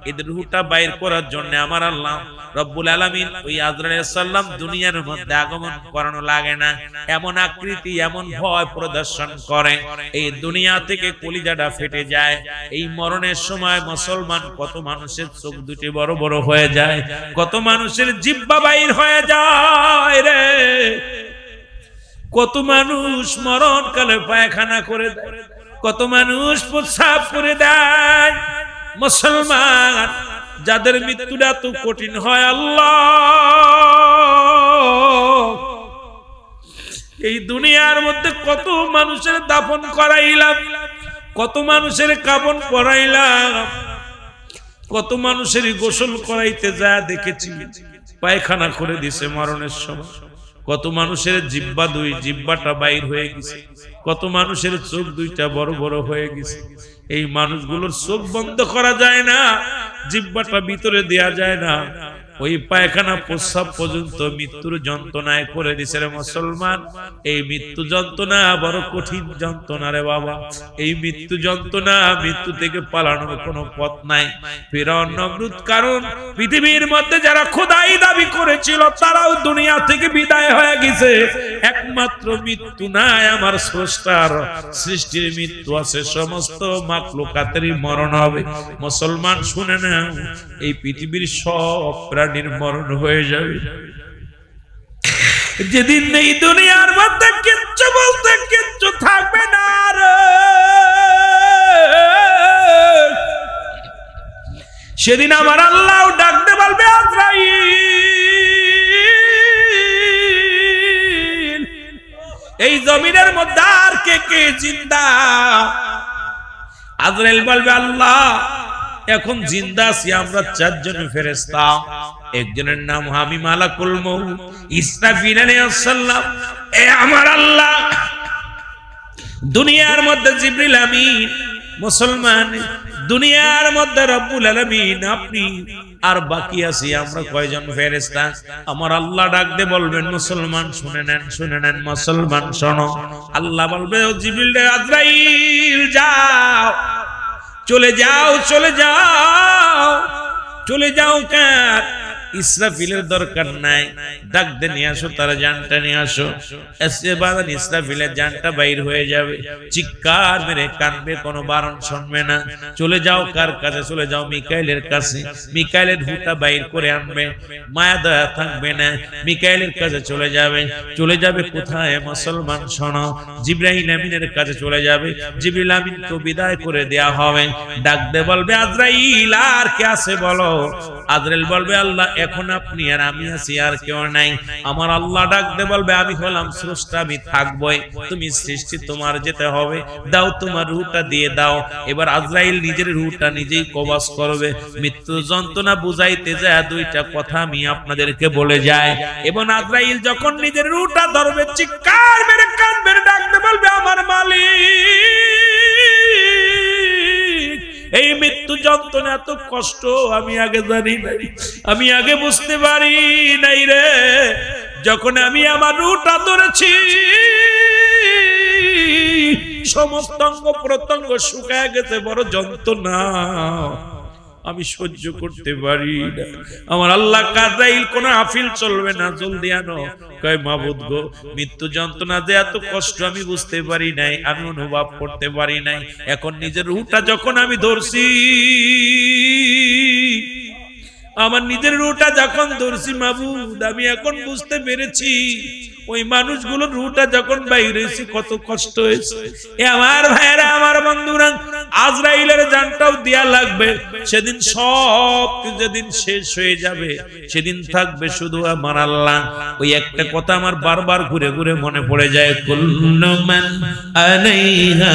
A: এদের রূহটা বাইর করার জন্য আমার আল্লাহ রব্বুল আলামিন ওই আজরাইল আলাইহিস সালাম দুনিয়ার মধ্যে আগমন করানো লাগে না, এমন আকৃতি এমন ভয় প্রদর্শন করে, এই দুনিয়া থেকে কলিজাটা ফেটে যায়। এই মরণের সময় মুসলমান কত মানুষের চোখ দুটি বড় বড় হয়ে যায়, কত মানুষের জিহ্বা বাইর হয়ে যায় রে, কত মানুষ মরণ কালে পায়খানা করে দেয়, কত মানুষ প্রস্রাব করে দেয়। মুসলমান যাদের মৃত্যুটা তো কঠিন হয়, আল্লাহ এই দুনিয়ার মধ্যে কত মানুষের দাফন করাইলাম, কত মানুষের কাফন পরাইলাম, কত মানুষের গোসল করাইতে যা দেখেছি পায়খানা করে দিছে মরণের সময়, কত মানুষের জিহ্বাটা বাইর হয়ে গেছে, কত মানুষের চোখ দুইটা বড় বড় হয়ে গেছে। এই মানুষগুলোর চোখ বন্ধ করা যায় না, জিহ্বাটা ভিতরে দেয়া যায় না, ওই পায়খানা প্রস্রাব পর্যন্ত মৃত্যুর যন্ত্রণায় করে দিছে রে মুসলমান। এই মৃত্যু যন্ত্রণা বড় কঠিন যন্ত্রণা রে বাবা। এই মৃত্যু যন্ত্রণা, মৃত্যু থেকে পালানোর কোনো পথ নাই। ফিরআউন নমরুদ, কারণ পৃথিবীর মধ্যে যারা খোদাই দাবি করেছিল তারাও দুনিয়া থেকে বিদায় হয়ে গেছে। একমাত্র মৃত্যু নাই আমার স্রষ্টার সৃষ্টির মৃত্যু আছে, সমস্ত মাখলুকাতেরই মরণ হবে। মুসলমান শুনে না, এই পৃথিবীর সব প্রাণীর মরণ হয়ে যাবে। যেদিন এই দুনিয়ার মধ্যে কিচ্ছু বলতে কিচ্ছু থাকবে না রে, সেদিন আমার আল্লাহ ডাকতে বলবে আজরাইল, এই জমিনের মধ্যে আর কে কে জিন্দা? আজরাইল বলবে আল্লাহ এখন জিন্দা আছি আমরা চারজন ফেরেশতা। একজনের নাম আমি মালাকুল মউত, ইসরাফিল আলাইহিস সালাম। এ আমার আল্লাহ, দুনিয়ার মধ্যে জিবরিল আমিন। মুসলমান, দুনিয়ার মধ্যে রব্বুল আলামিন আপনি, আর বাকি আছি আমরা কয়জন ফেরেশতা? আমার আল্লাহ ডাক দিয়ে বলবেন মুসলমান শুনে নেন, শুনে নেন মুসলমান শোনো। আল্লাহ বলবে ও জিবরিল রে, আজরাইল যাও, চলে যাও, চলে যাও, চলে যাও। কার? ইসরাফিলের দরকার নাই, ডাক দিয়ে নিয়ে আসো, তার জানটা নিয়ে আসো। এসে বাদান ইসরাফিলের জানটা বাইর হয়ে যাবে, চিৎকার মেরে কানবে, কোনো বারণ শুনবে না। চলে যাও কার কাছে? চলে যাও মিকাইলের কাছে। মিকাইলের হুটা বাইর করে আনবে, মায়া দয়া থাকবে না, মিকাইলের কাছে চলে যাবে। চলে যাবে কোথায় মুসলমান শোনো? জিবরাইল আমিনের কাছে চলে যাবে। জিবরিল আমিনকে বিদায় করে দেয়া হবে। ডাক দিয়ে বলবে আজরাইল আর কে আছে বলো? আজরাইল বলবে আল্লাহ এখন আপনি আর আমি আছি, আর কেউ নাই। আমার আল্লাহ ডাক দিয়ে বলবে আমি হলাম স্রষ্টা, আমি থাকবই, তুমি সৃষ্টি, তোমার যেতে হবে, দাও তোমার রূহটা দিয়ে দাও। এবার আজরাইল নিজের রূহটা নিজেই কবজ করবে। মৃত্যু যন্ত্রণা বুঝাইতে যায় দুইটা কথা আমি আপনাদেরকে বলে যাই। এবং আজরাইল যখন নিজের রূহটা ধরবে, চিৎকার মেরে কানবে, ডাক দিয়ে বলবে আমার মালিক, এই মৃত্যু যন্ত্রণা এত কষ্ট আমি আগে জানি নাই, আমি আগে বুঝতে পারি নাই রে। যখন আমি আমার রূহটা ধরেছি সমস্ত অঙ্গ প্রত্যঙ্গ শুকায় গেছে, বড় যন্ত্রণা আমি সহ্য করতে পারি না। আমার আল্লাহ কাজাইল কোন আফিল চলবে না, জলদি আনো। কয় মাবুদ গো, মৃত্যু যন্ত্রণা যে এত কষ্ট আমি বুঝতে পারি নাই, আমি অনুভব করতে পারি নাই। এখন নিজের রূহটা যখন আমি ধরছি, আমার নিজের রূহটা যখন ধরছি মাবুদ, আমি এখন বুঝতে পেরেছি ওই মানুষগুলোর রূহটা যখন বাইরে হয়েছে কত কষ্ট হয়েছে। আমার ভাইয়েরা, আমার বন্ধুরা, আজরাইলের জানটাও দেয়া লাগবে। সেদিন সব যেদিন শেষ হয়ে যাবে, সেদিন থাকবে শুধু আমার আল্লাহ। ওই একটা কথা আমার বারবার ঘুরে ঘুরে মনে পড়ে যায়, কুল্লু মান আলাইহা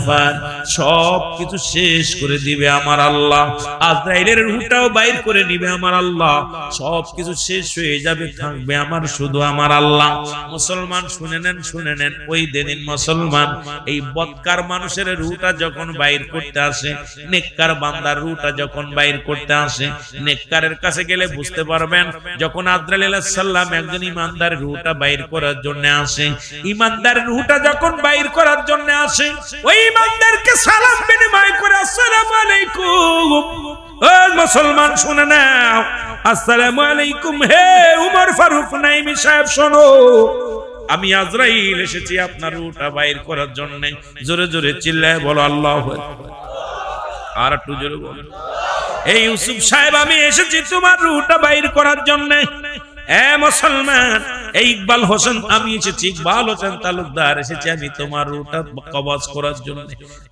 A: ফান, সব কিছু শেষ করে দিবে আমার আল্লাহ। আজরাইলের রূহটাও বাইর করে নিবে আমার আল্লাহ। সব কিছু শেষ হয়ে যাবে, থাকবে আমার শুধু আমার আল্লাহ। মুসলমান শুনে নেন, শুনে নেন, ওই দিন মুসলমান এই বদকার মানুষের রূহটা যখন বাইর করতে আসে, নেককার বান্দার রূহটা যখন বাইর করতে আসে, নেককারের কাছে গেলে বুঝতে পারবেন, যখন আজরাইল আলাইহিস সালাম একজন ইমানদারের রূহটা বাইর করার জন্য আসে, ইমানদারের রূহটা যখন বাইর করার জন্য আসে, ওই ইমানদারকে সালাম বিনিময় করে আসসালামু আলাইকুম। ও মুসলমান শুনে নাও, আসসালামু আলাইকুম। হে উমর ফারুক নাইমি সাহেব শোনো, আমি আজরাইল এসেছি আপনার রূহটা বাইর করার জন্য। জোরে জোরে চিল্লায় বলো আল্লাহু আকবার। আর একটু জোরে বলো, এই ইউসুফ সাহেব আমি এসেছি তোমার রূহটা বাইর করার জন্য। এ মুসলমান, এই ইকবাল হোসেন আমি এসেছি, ইকবাল হোসেন তালুকদার এসেছি আমি তোমার রূহটা কবজ করার জন্য।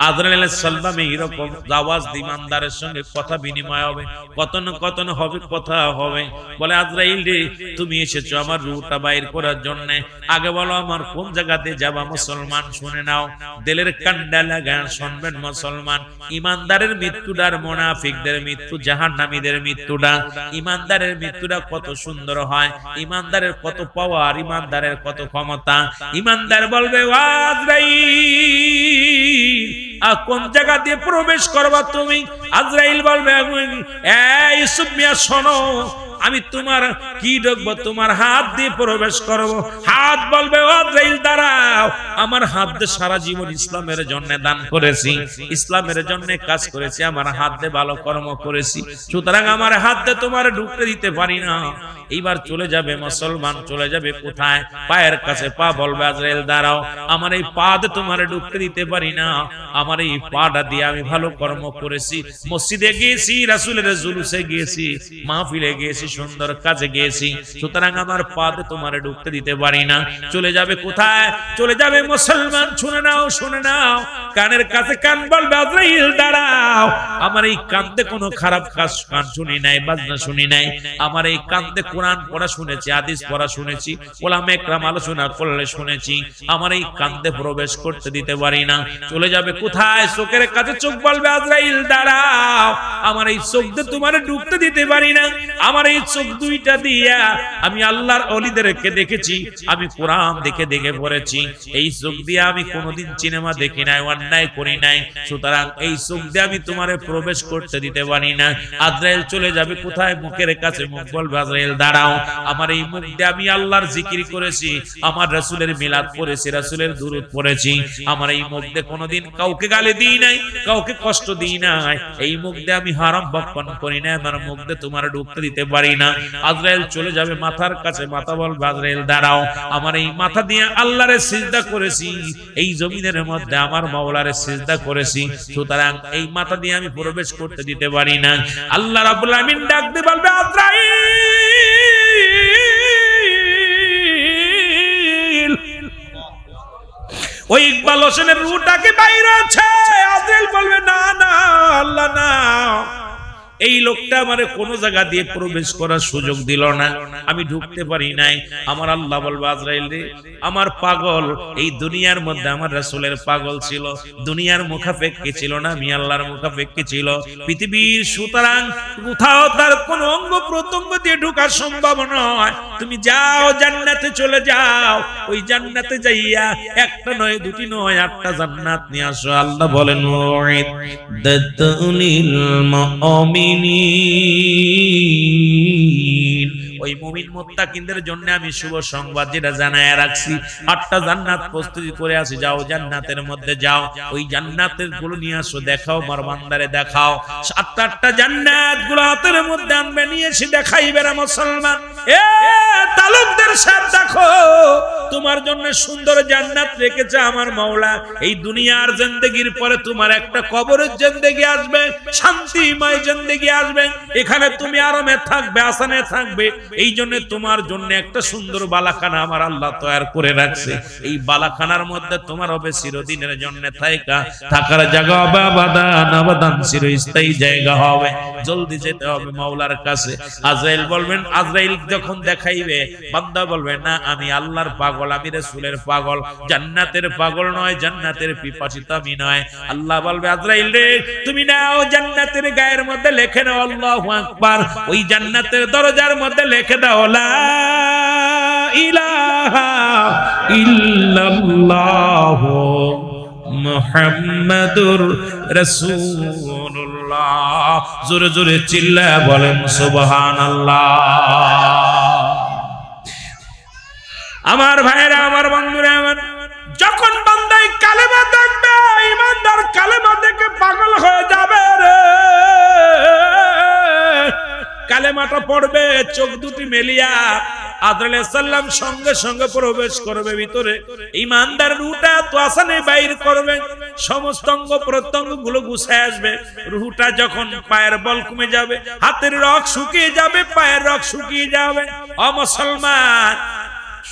A: আজরাইল আলাইহিস সালাম এইরকম আওয়াজ ইমানদারের সঙ্গে কথা বিনিময় হবে, কত না হবে, কথা হবে। বলে আজরাইল রে, তুমি এসেছো আমার রূহটা বাইর করার জন্য, আগে বলো আমার কোন জায়গাতে যাবা? মুসলমান শুনে নাও, দিলের কান্ডা লাগা শুনবেন মুসলমান। ইমানদারের মৃত্যুটা আর মুনাফিকদের মৃত্যু, জাহান্নামীদের মৃত্যুটা, ইমানদারের মৃত্যুটা কত সুন্দর হয়, ইমানদারের কত পাওয়ার, ইমানদারের কত ক্ষমতা। ইমানদার বলবে আজরাইল কোন জায়গা দিয়ে প্রবেশ করবা তুমি? আজরাইল বলবে ইউসুফ মিয়া শোনো, আমি তোমার কি ঢুকবো, তোমার হাত দিয়ে প্রবেশ করব। হাত বলবে ও আজরাইল দাঁড়াও, আমার হাত দিয়ে সারা জীবন ইসলামের জন্য দান করেছি, ইসলামের জন্য কাজ করেছি, আমার হাত দিয়ে ভালো কর্ম করেছি, সুতরাং আমার হাত দিয়ে তোমার ঢুকতে দিতে পারি না। এইবার চলে যাবে মুসলমান, চলে যাবে কোথায়? পায়ের কাছে পা বলবে আজরাইল দাঁড়াও, আমার এই পা দিয়ে তোমার ঢুকতে দিতে পারি না, আমার এই পাটা দিয়ে আমি ভালো কর্ম করেছি, মসজিদে গিয়েছি, রাসূলের জুলুসে গিয়েছি, মাহফিলে গিয়েছি, সুন্দর কাজে গিয়েছি, সুতরাং আমার পা দিয়ে তোমার ঢুকতে দিতে পারি না। চলে যাবে কোথায়? চলে যাবে মুসলমান। শুনে নাও, শুনে নাও, কানের কাছে কান বলবে আজরাইল দাঁড়াও, আমার এই কান্দে কোনো খারাপ কাজ কান শুনি নাই, বাজনা শুনি নাই, আমার এই কান্দে কোরআন পড়া শুনেছি, হাদিস পড়া শুনেছি, ওলামা একরাম আলোচনা করলে শুনেছি, আমার এই কান্দে প্রবেশ করতে দিতে পারি না। চলে যাবে কোথায়? চোখের কাছে চোখ বলবে আজরাইল দাঁড়াও, আমার এই চোখ দিয়ে তোমার ঢুকতে দিতে পারি না, আমার এই চোখ দুইটা দিয়া আমি আল্লাহর ওলিদেরকে দেখেছি, আমি কোরআন দেখে দেখে পড়েছি, এই চোখ দিয়ে আমি কোনোদিন সিনেমা দেখি নাই, অন্যায় করি নাই, সুতরাং এই চোখ দিয়ে আমি তোমারে প্রবেশ করতে দিতে পারি না। আজরাইল চলে যাবে কোথায়? মুখের কাছে মুখ বলবে আজরাইল দাঁড়াও, আমার এই মুখ দিয়ে আমি আল্লাহর জিকির করেছি, আমার রাসূলের মিলাদ পড়েছি, রাসূলের দুরূদ পড়েছি, আমার এই মুখ দিয়ে কোনোদিন কাউকে গালি দিই নাই, কাউকে কষ্ট দিই নাই, এই মুখ দিয়ে আমি হারাম বকন করি না, আমার মুখ দিয়ে তোমার ঢুকতে দিতে পারি না। আজরাইল চলে যাবে মাথার কাছে, মাথা বলবে আজরাইল দাঁড়াও, আমার এই মাথা দিয়ে আল্লাহরে সিজদা করেছি, এই জমিনের মধ্যে আমার মাওলারে সিজদা করেছি, সুতরাং এই মাথা দিয়ে আমি প্রবেশ করতে দিতে পারি না। আল্লাহ রাব্বুল আমিন ডাক দিয়ে বলবে আজরাইল, ওই ইকবাল হোসেনের রূহটাকে বাইরে আছে। আজরাইল বলবে না না আল্লাহ না, এই লোকটা আমারে কোন জায়গা দিয়ে প্রবেশ করার সুযোগ দিল না, আমি ঢুকতে পারি নাই। আমার আল্লাহ বলবে আজরাইল রে, আমার পাগল এই দুনিয়ার মধ্যে আমার রাসূলের পাগল ছিল, দুনিয়ার মুখাপেক্ষী ছিল না, আমি আল্লাহর মুখাপেক্ষী ছিল পৃথিবীর, সুতরাং কোথাও তার কোন অঙ্গ প্রত্যঙ্গ দিয়ে ঢোকা সম্ভব নয়। তুমি যাও জান্নাতে চলে যাও, ওই জান্নাতে যাইয়া একটা নয়, দুটি নয়, 8টা জান্নাত নিয়ে আসো। আল্লাহ বলেন ওয়াইদাতুলিল মুমিনিন, ওই মুমিন মুত্তাকিনদের জন্য আমি শুভ সংবাদ যেটা জানায় রাখছি, 8টা জান্নাত প্রস্তুতি করে আসি, যাও জান্নাতের মধ্যে যাও, ওই জান্নাতের গুলো নিয়ে আসো, দেখাও আমার বান্দারে দেখাও। 7-8টা জান্নাত গুলো হাতের মধ্যে আনবে, নিয়ে এসে দেখাইবে রে মুসলমান, এ তালুকদার সাহেব দেখো তোমার জন্য সুন্দর জান্নাত রেখেছে আমার মাওলা, এই দুনিয়ার জিন্দেগির পরে তোমার একটা কবরের জিন্দেগি আসবে, শান্তিময় জিন্দেগি আসবে, এখানে তুমি আরামে থাকবে, আসানে থাকবে, এই জন্য তোমার জন্য একটা সুন্দর বালাখানা আমার আল্লাহ তৈরি করে রাখছে, এই বালাখানার মধ্যে তোমার হবে চিরদিনের জন্য থাকার জায়গা হবে, আবাদান চিরস্থায়ী জায়গা হবে। জলদি যেতে হবে মাওলার কাছে। আজরাইল বলবেন, আজরাইল যখন দেখাইবে বান্দা বলবে না আমি আল্লাহর পাগল, আমি রাসূলের পাগল, জান্নাতের পাগল নয়, জান্নাতের পিপাসিত আমি নয়। আল্লাহ বলবে আজরাইল রে তুমি নাও জান্নাতের গায়ের মধ্যে লিখে নাও আল্লাহু আকবার, ওই জান্নাতের দরজার মধ্যে লিখে দাও লা ইলাহা ইল্লাল্লাহ মুহাম্মাদুর রাসূলুল্লাহ। জোরে জোরে চিল্লায়া বলেন সুবহানাল্লাহ। আমার ভাইরা, আমার বন্ধুরা, আমার যখন বান্দাই কালেমা দেখবে, ইমানদার কালেমা দেখে পাগল হয়ে যাবে রে, কালেমাটা পড়বে, চোখ দুটি মেলিয়া আদর আলাইহিস সালাম সঙ্গে সঙ্গে প্রবেশ করবে ভিতরে, ইমানদার রূহটা তো আসানে বাইর করবে, সমস্ত অঙ্গ প্রত্যঙ্গ গুলো গুছায় আসবে। রূহটা যখন পায়ের বল কমে যাবে, হাতের রগ শুকিয়ে যাবে, পায়ের রগ শুকিয়ে যাবে, ও মুসলমান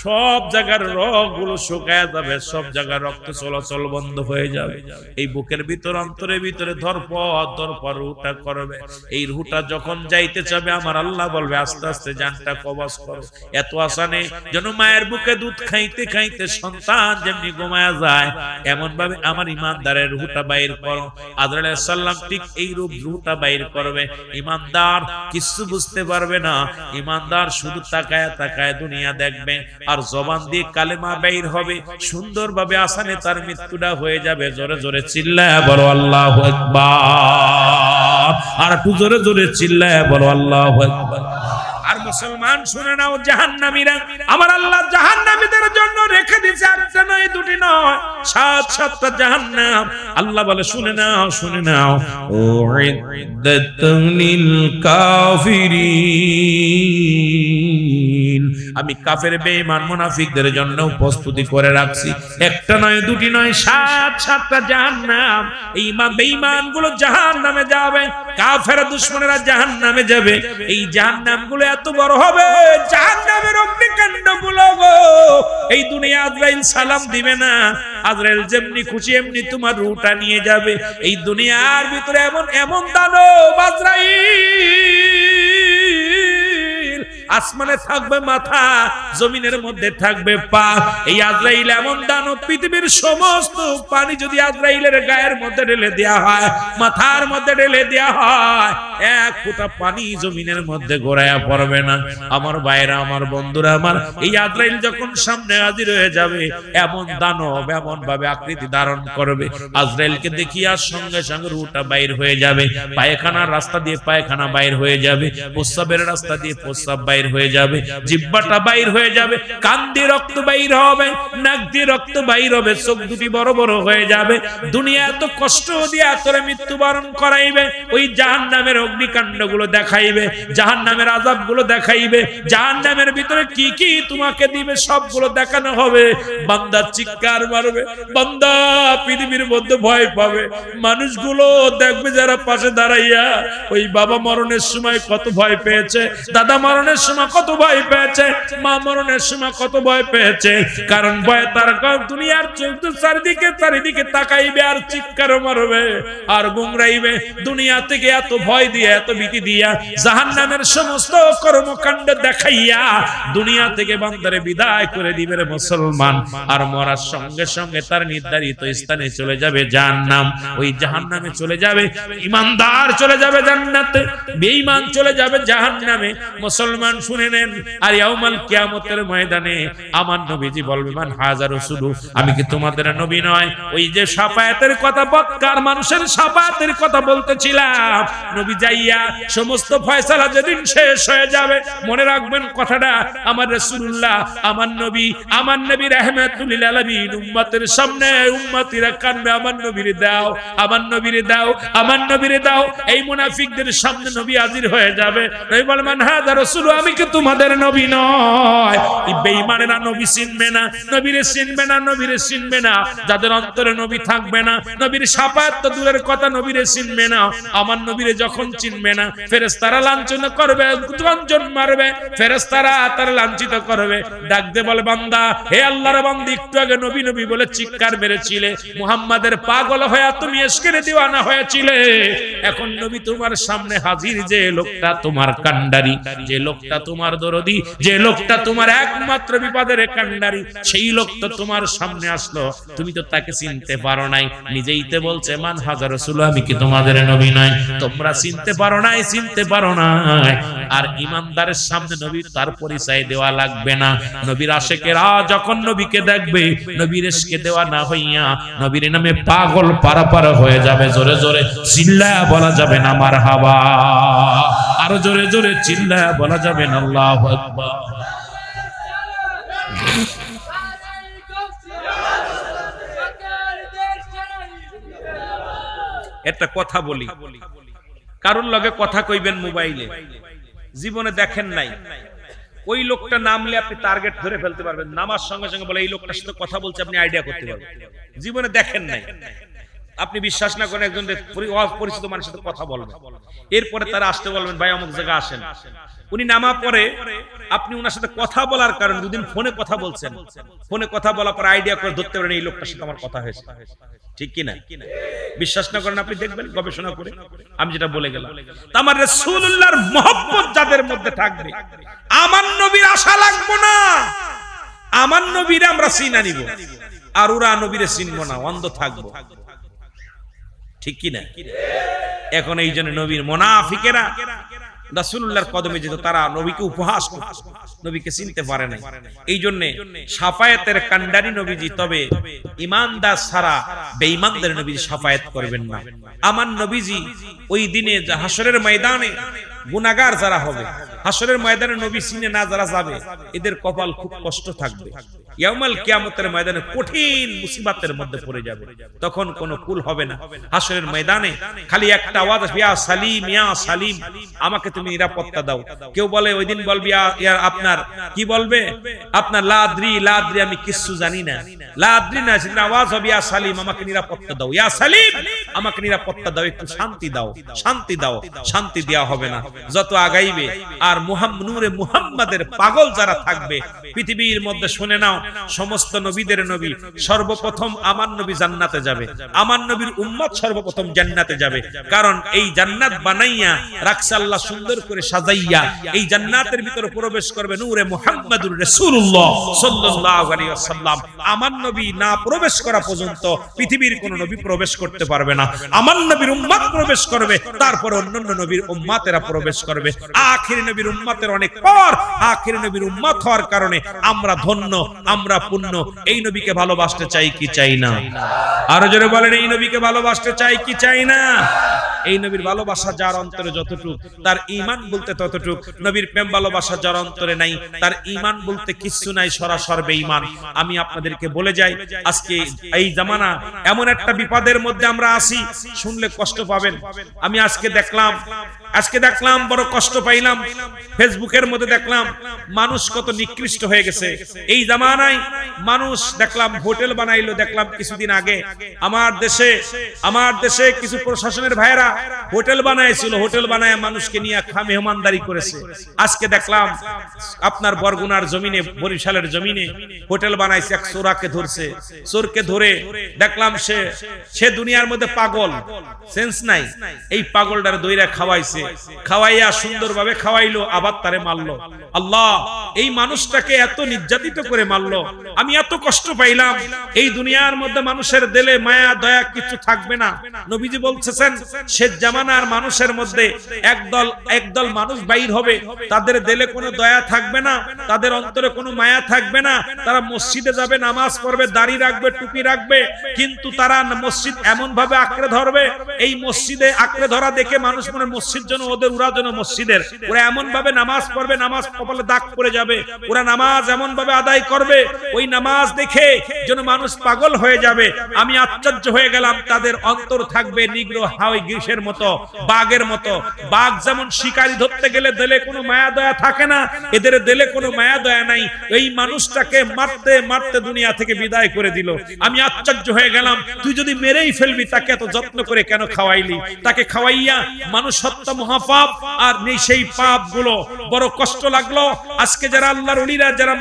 A: সব জায়গার রগ গুলো শুকায় যাবে, সব জায়গার রক্ত চলাচল বন্ধ হয়ে যাবে, এই বুকের ভিতর অন্তরের ভিতরে ধরপর রুহটা করবে। এই রুহটা যখন যাইতে চাবে আমার আল্লাহ বলবে আস্তে আস্তে জানটা কবজ করো। এত আসানে যেন মায়ের বুকে দুধ খাইতে খাইতে সন্তান যেমনি ঘুমায়া যায়, এমন ভাবে আমার ইমানদারের রুহটা বাইর করো। আদর আলাইহিস সালাম ঠিক এই রূপ রুহটা বাইর করবে। ইমানদার কিছু বুঝতে পারবে না, ইমানদার শুধু তাকায় তাকায় দুনিয়া দেখবে, আর জবান দিয়ে কালেমা বাইর হবে, সুন্দরভাবে আসানে তার মৃত্যুটা হয়ে যাবে। জোরে জোরে চিল্লায়া বলো আল্লাহু আকবার, আর একটু জোরে জোরে চিল্লায়া বলো আল্লাহু আকবার। আর মুসলমান শুনে নাও, জাহান্নামীরা আমার আল্লাহ জাহান্নামীদের জন্য রেখে দিয়েছে একটা নয় দুটি নয় 7-7টা জাহান্নাম। আল্লাহ বলে শুনে নাও শুনে নাও, উইদ্দাতুন লিল কাফিরিন, আমি কাফের বেঈমান মুনাফিকদের জন্য প্রস্তুতি করে রাখছি একটা নয় দুটি নয় 7-7টা জাহান্নাম। এই বেঈমানগুলো জাহান্নামে যাবে, কাফের দুশমনেরা জাহান্নামে যাবে। এই জাহান্নামগুলো এত বড় হবে, জাহান্নামের অগ্নিকাণ্ডগুলো গো, এই দুনিয়া আজরাইল সালাম দিবে না, আজরাইল যেমনি খুশি এমনি তোমার রূহটা নিয়ে যাবে। এই দুনিয়ার ভিতরে এমন এমন দানব আজরাইল, আসমানে থাকবে মাথা, জমিনের মধ্যে থাকবে পা। এই আজরাইল এমন দানব, পৃথিবীর সমস্ত পানি যদি আজরাইলের গায়ের মধ্যে ঢেলে দেয়া হয়, মাথার মধ্যে ঢেলে দেয়া হয়, এক ফোঁটা পানি জমিনের মধ্যে গড়াইয়া পড়বে না। আমার ভাইরা, আমার বন্ধুরা আমার, এই আজরাইল যখন সামনে হাজির হয়ে যাবে, এমন দানব এমন ভাবে আকৃতি ধারণ করবে, আজরাইলকে দেখিয়া সঙ্গে সঙ্গে রূহটা বাইর হয়ে যাবে, পায়খানার রাস্তা দিয়ে পায়খানা বাইর হয়ে যাবে, প্রস্রাবের রাস্তা দিয়ে প্রস্রাব বাইর হয়ে যাবে, জিহ্বাটা বাইর হয়ে যাবে, কান দিয়ে রক্ত বাইর হবে, নাক দিয়ে রক্ত বাইর হবে, চোখ দুটি বড় বড় হয়ে যাবে। দুনিয়া এত কষ্ট দিয়ে তোরে মৃত্যুবরণ করাইবে, ওই জাহান্নামের অগ্নিকাণ্ডগুলো দেখাইবে, জাহান্নামের আযাবগুলো দেখাইবে, জাহান্নামের ভিতরে কি কি তোমাকে দিবে সবগুলো দেখানো হবে। বান্দা চিৎকার মারবে, বান্দা পৃথিবীর মধ্যে ভয় পাবে। মানুষগুলো দেখবে যারা পাশে দাঁড়াইয়া, ওই বাবা মরণের সময় কত ভয় পেয়েছে, দাদা মরণের সময় কত ভয় পেয়েছে, মা মরণের সময় কত ভয় পেয়েছে, কারণ ভয় তার দুনিয়ার চারিদিকে চারিদিকে তাকাইবে আর চিৎকার মারবে আর গুমরাইবে। দুনিয়া থেকে এত ভয় দিয়া এত ভীতি দিয়া জাহান্নামের সমস্ত কর্মকাণ্ড দেখাইয়া দুনিয়া থেকে বান্দারে বিদায় করে দিবে রে মুসলমান। আর মরার সঙ্গে সঙ্গে তার নির্ধারিত স্থানে চলে যাবে জাহান্নাম। ওই জাহান্নামে চলে যাবে ঈমানদার, চলে যাবে জান্নাতে, বেঈমান চলে যাবে জাহান্নামে। মুসলমান শুনে নেন, আর ইয়াউমাল কিয়ামতের ময়দানে আমার নবীজি বলবে, মান হাযা রাসূলু, আমি কি তোমাদের নবী নয়? ওই যে শাফায়াতের কথা, বদকার মানুষের শাফায়াতের কথা বলতেছিলাম, নবী যাইয়া সমস্ত ফয়সালা যেদিন শেষ হয়ে যাবে, মনে রাখবেন কথাটা, আমার রাসূলুল্লাহ, আমার নবী রাহমাতুল লিল আলামিন উম্মতের সামনে উম্মতিরা কানবে, আমার নবীরে দাও, আমার নবীরে দাও, আমার নবীরে দাও। এই মুনাফিকদের সামনে নবী হাজির হয়ে যাবে, নবী বলবেন, মান হাযা রাসূলু, আমি কি তোমাদের নবী নয়? এই বেঈমানেরা নবী চিনবে না, নবীরে চিনবে না, নবীরে চিনবে না। যাদের অন্তরে নবী থাকবে না, নবীর শাফায়াত তো দূরের কথা, নবীরে চিনবে না। আমার নবীরে যখন চিনবে না, ফেরেশতারা লাঞ্ছনা করবে, গঞ্জন মারবে, ফেরেশতারা তার লাঞ্ছিত করবে, ডাক দে বলে, বান্দা, হে আল্লাহর বান্দা, একটু আগে নবী নবী বলে চিৎকার মেরেছিলে, মুহাম্মাদের পাগল হয়ে তুমি এশকের দিওয়ানা হয়েছিলে, এখন নবী তোমার সামনে হাজির, যে লোকটা তোমার কান্ডারি, যে লোকটা তোমার দরদি, যে লোকটা তোমার একমাত্র বিপদের কান্ডারি, সেই লোক তো তোমার সামনে আসলো, তুমি তো তাকে চিনতে পারো নাই। নিজেই তো বলছে, মান হাযা রাসূলু, আমি কি তোমাদের নবী নয়? তোমরা চিনতে পারো নাই, চিনতে পারো নাই। আর ঈমানদারের সামনে নবীর তার পরিচয় দেওয়া লাগবে না। নবীর আশিকেরা যখন নবীকে দেখবে, নবীর ইশকে দেওয়া না হইয়া নবীর নামে পাগল পারাপার হয়ে যাবে। জোরে জোরে চিল্লায়া বলা যাবে না মারহাবা, আরো জোরে জোরে চিল্লায়া বলা যাবে না আল্লাহু আকবার। একটা কথা বলি, কারোর লগে কথা কইবেন মোবাইলে, জীবনে দেখেন নাই, ওই লোকটা নামলে আপনি টার্গেট ধরে ফেলতে পারবেন, নামার সঙ্গে সঙ্গে বলে এই লোকটার সাথে কথা বলছে, আপনি আইডিয়া করতে পারবেন। জীবনে দেখেন নাই, আপনি বিশ্বাস না করেন, একজন পরিচিত মানুষের সাথে কথা বলবেন, এরপরে তারা আসতে বলবেন, ভাই অমুক জায়গায় আসেন। উনি নামা পরে আপনি ওনার সাথে কথা বলার কারণে দুদিন ফোনে কথা বলছেন, ফোনে কথা বলার পর আইডিয়া করে ধরতে পারেন এই লোকটার সাথে আমার কথা হয়েছে, ঠিক কি না? বিশ্বাস না করেন, আপনি দেখবেন গবেষণা করে, আমি যেটা বলে গেলাম। আমার রাসূলুল্লাহর মহব্বত যাদের মধ্যে থাকবে, আমার নবীর আশা লাগবো না, আমার নবীরে আমরা চিনা নিব, আর ওরা নবীরে চিনবো না, অন্ধ থাকবো, ঠিক কি না? এখন এই জন্য নবীর মুনাফিকেরা রাসূলুল্লাহর কদমে যেত, তারা নবীকে উপহাস করত, নবীকে চিনতে পারে না। এই জন্য শাফায়াতের কান্ডারি নবীজি, তবে ঈমানদার ছাড়া বেঈমানদের নবীজি শাফায়াত করবেন না। আমার নবীজি ওই দিনে হাসরের ময়দানে গুনাহগার যারা হবে হাসরের ময়দানে নবী চিনে না যারা যাবে এদের কপাল খুব কষ্ট থাকবে। ইয়াউমাল কিয়ামতের ময়দানে কঠিন মুসিবতের মধ্যে পড়ে যাবে, তখন কোনো কুল হবে না। হাসরের ময়দানে খালি একটা আওয়াজ আসবে, ইয়া সালিম ইয়া সালিম, আমাকে তুমি নিরাপত্তা দাও। কেউ বলে ওই দিন বলবি আপনার কি বলবে, আপনার লাদ্রি লাদ্রি, আমি কিছু জানি না, লাদ্রি না, সেদিন আওয়াজ হবে ইয়া সালিম, আমাকে নিরাপত্তা দাও, ইয়া সালিম আমাকে নিরাপত্তা দাও, একটু শান্তি দাও, শান্তি দাও। শান্তি দেওয়া হবে না। যত আগাইবে আর নূরে মুহাম্মাদের পাগল যারা থাকবে পৃথিবীর মধ্যে, শুনে নাও, সমস্ত নবীদের নবী সর্বপ্রথম আমার নবী জান্নাতে যাবে, আমার নবীর উম্মত সর্বপ্রথম জান্নাতে যাবে। কারণ এই জান্নাত বানাইয়া রাখছে আল্লাহ সুন্দর করে সাজাইয়া, এই জান্নাতের ভিতরে প্রবেশ করবে নূরে মুহাম্মাদুর রাসূলুল্লাহ সাল্লাল্লাহু আলাইহি ওয়াসাল্লাম। আমার নবী না প্রবেশ করা পর্যন্ত পৃথিবীর কোন নবী প্রবেশ করতে পারবে না। আমার নবীর উম্মত প্রবেশ করবে, তারপর অন্যান্য নবীর উম্মতেরা প্রবেশ করবে। আখির নবীর উম্মতের অনেক পর আখির নবীর উম্মত হওয়ার কারণে আমরা ধন্য, আমরা পুণ্য। এই নবীকে ভালোবাসতে চাই কি চাই না? আরো জোরে বলেন, এই নবীকে ভালোবাসতে চাই কি চাই না? এই নবীর ভালোবাসা যার অন্তরে যতটুক, তার ঈমান বলতে ততটুক। নবীর প্রেম ভালোবাসা যার অন্তরে নাই, তার ঈমান বলতে কিচ্ছু নাই, সরাসর বেঈমান। আমি আপনাদেরকে বলে যাই, আজকে এই জামানা এমন একটা বিপদের মধ্যে আমরা আছি, শুনলে কষ্ট পাবেন। আমি আজকে দেখলাম বড় কষ্ট পাইলাম, ফেসবুকের মধ্যে দেখলাম মানুষ কত নিকৃষ্ট হয়ে গেছে। এই জামানায় মানুষ দেখলাম হোটেল বানাইলো, দেখলাম কিছুদিন আগে আমার দেশে কিছু প্রশাসনের ভাইরা হোটেল বানাইছিল, হোটেল বানায় মানুষকে নিয়ে মেহমানদারি করেছে। আজকে দেখলাম আপনার বরগুনার জমিনে, বরিশালের জমিনে হোটেল বানাইছে, এক চোরাকে ধরছে, চোরকে ধরে দেখলাম সে দুনিয়ার মধ্যে পাগল, সেন্স নাই, এই পাগলটার দইরা খাওয়াইছে, খাওয়াইয়া সুন্দরভাবে খাওয়াইলো, আবার তারে মারলো। আল্লাহ, এই মানুষটাকে এত নির্যাতিত করে মারলো, আমি এত কষ্ট পাইলাম। এই দুনিয়ার মধ্যে মানুষের দিলে মায়া দয়া কিছু থাকবে না। নবীজি বলতেছেন, শেষ জামানার মানুষের মধ্যে একদল মানুষ বাইর হবে, তাদের দিলে কোনো দয়া থাকবে না, তাদের অন্তরে কোনো মায়া থাকবে না। তারা মসজিদে যাবে, নামাজ পড়বে, দাড়ি রাখবে, টুপি রাখবে, কিন্তু তারা মসজিদ এমন ভাবে আঁকড়ে ধরবে, এই মসজিদে আঁকড়ে ধরা দেখে মানুষ মনে মসজিদ যেন ওদের, ওরা যেন মসজিদের, ওরা এমন ভাবে নামাজ পড়বে, নামাজ কপালে দাগ পড়ে যাবে, ওরা নামাজ এমন ভাবে আদায় করবে, ওই নামাজ দেখে যেন মানুষ পাগল হয়ে যাবে। আমি আশ্চর্য হয়ে গেলাম, তাদের অন্তর থাকবে নিগ্রহ হাওয়াই গ্রীষের মতো, বাঘের মতো। বাঘ যেমন শিকারি ধরতে গেলে দিলে কোনো মায়া দয়া থাকে না, এদের দিলে কোনো মায়া দয়া নাই। এই মানুষটাকে মারতে মারতে দুনিয়া থেকে বিদায় করে দিল। আমি আশ্চর্য হয়ে গেলাম, তুই যদি মেরেই ফেলবি, তাকে এত যত্ন করে কেন খাওয়াইলি? তাকে খাওয়াইয়া মানুষ হত্যা মহাপাপ, আর নেই সেই পাপ গুলো। বড় কষ্ট লাগলো আজকে যারা আল্লাহর ওলিরা, যারা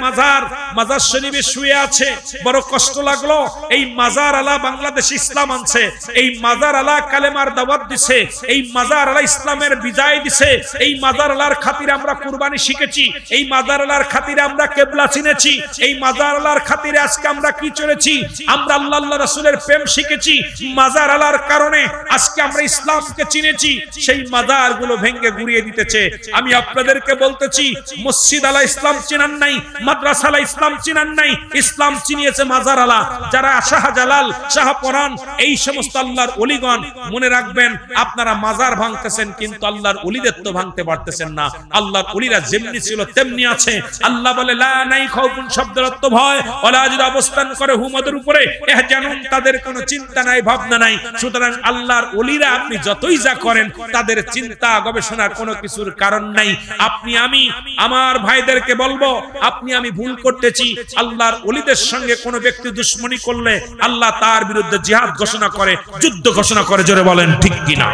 A: মাজার শরীফে শুয়ে আছে, বড় কষ্ট লাগলো। এই মাজার আলা বাংলাদেশ ইসলাম আনছে, এই মাজার আলা কালেমার দাওয়াত দিছে, এই মাজার আলা ইসলামের বিজয় দিছে, এই মাজার আলার খাতিরে আমরা কুরবানি শিখেছি, এই মাজার আলার খাতিরে আমরা কিবলা চিনেছি, এই মাজার আলার খাতিরে আজকে আমরা কি চলেছি, আমরা আল্লাহ রাসূলের প্রেম শিখেছি। মাজার আলার কারণে আজকে আমরা ইসলামকে চিনেছি, সেই মাজার গুলো ভেঙে গুড়িয়ে দিতেছে। আমি আপনাদেরকে বলতেছি, মসজিদ আলা ইসলাম চিনান নাই, মাদ্রাসা আলা ইসলাম চিনান নাই, ইসলাম চিনিয়েছে মাজার আলা। যারা শাহজালাল, শাহপরান, এই সমস্ত আল্লাহর ওলিগণ, মনে রাখবেন আপনারা মাজার ভাঙতেছেন, কিন্তু আল্লাহর ওলিদের তো ভাঙতে পারতেছেন না। আল্লাহর ওলিরা যেমনি ছিল তেমনি আছে। আল্লাহ বলে, লা নাই খাউফুন শব্দের অর্থ ভয়, ওয়ালা যদি অবস্থান করে হুমদের উপরে ইহজানুন, তাদের কোনো চিন্তা নাই, ভাবনা নাই। সুতরাং আল্লাহর ওলিরা আপনি যতই যা করেন, তাদের চিন্তা গবেষণার কোনো কিছুর কারণ নাই। আপনি আমি আমার ভাইদেরকে বলবো, আপনি আমি ভুল করতেছি। আল্লাহর ওলিদের সঙ্গে কোনো ব্যক্তি দুশ্মনী করলে আল্লাহ তার বিরুদ্ধে জিহাদ ঘোষণা করে, যুদ্ধ ঘোষণা করে। জোরে বলেন ঠিক কিনা?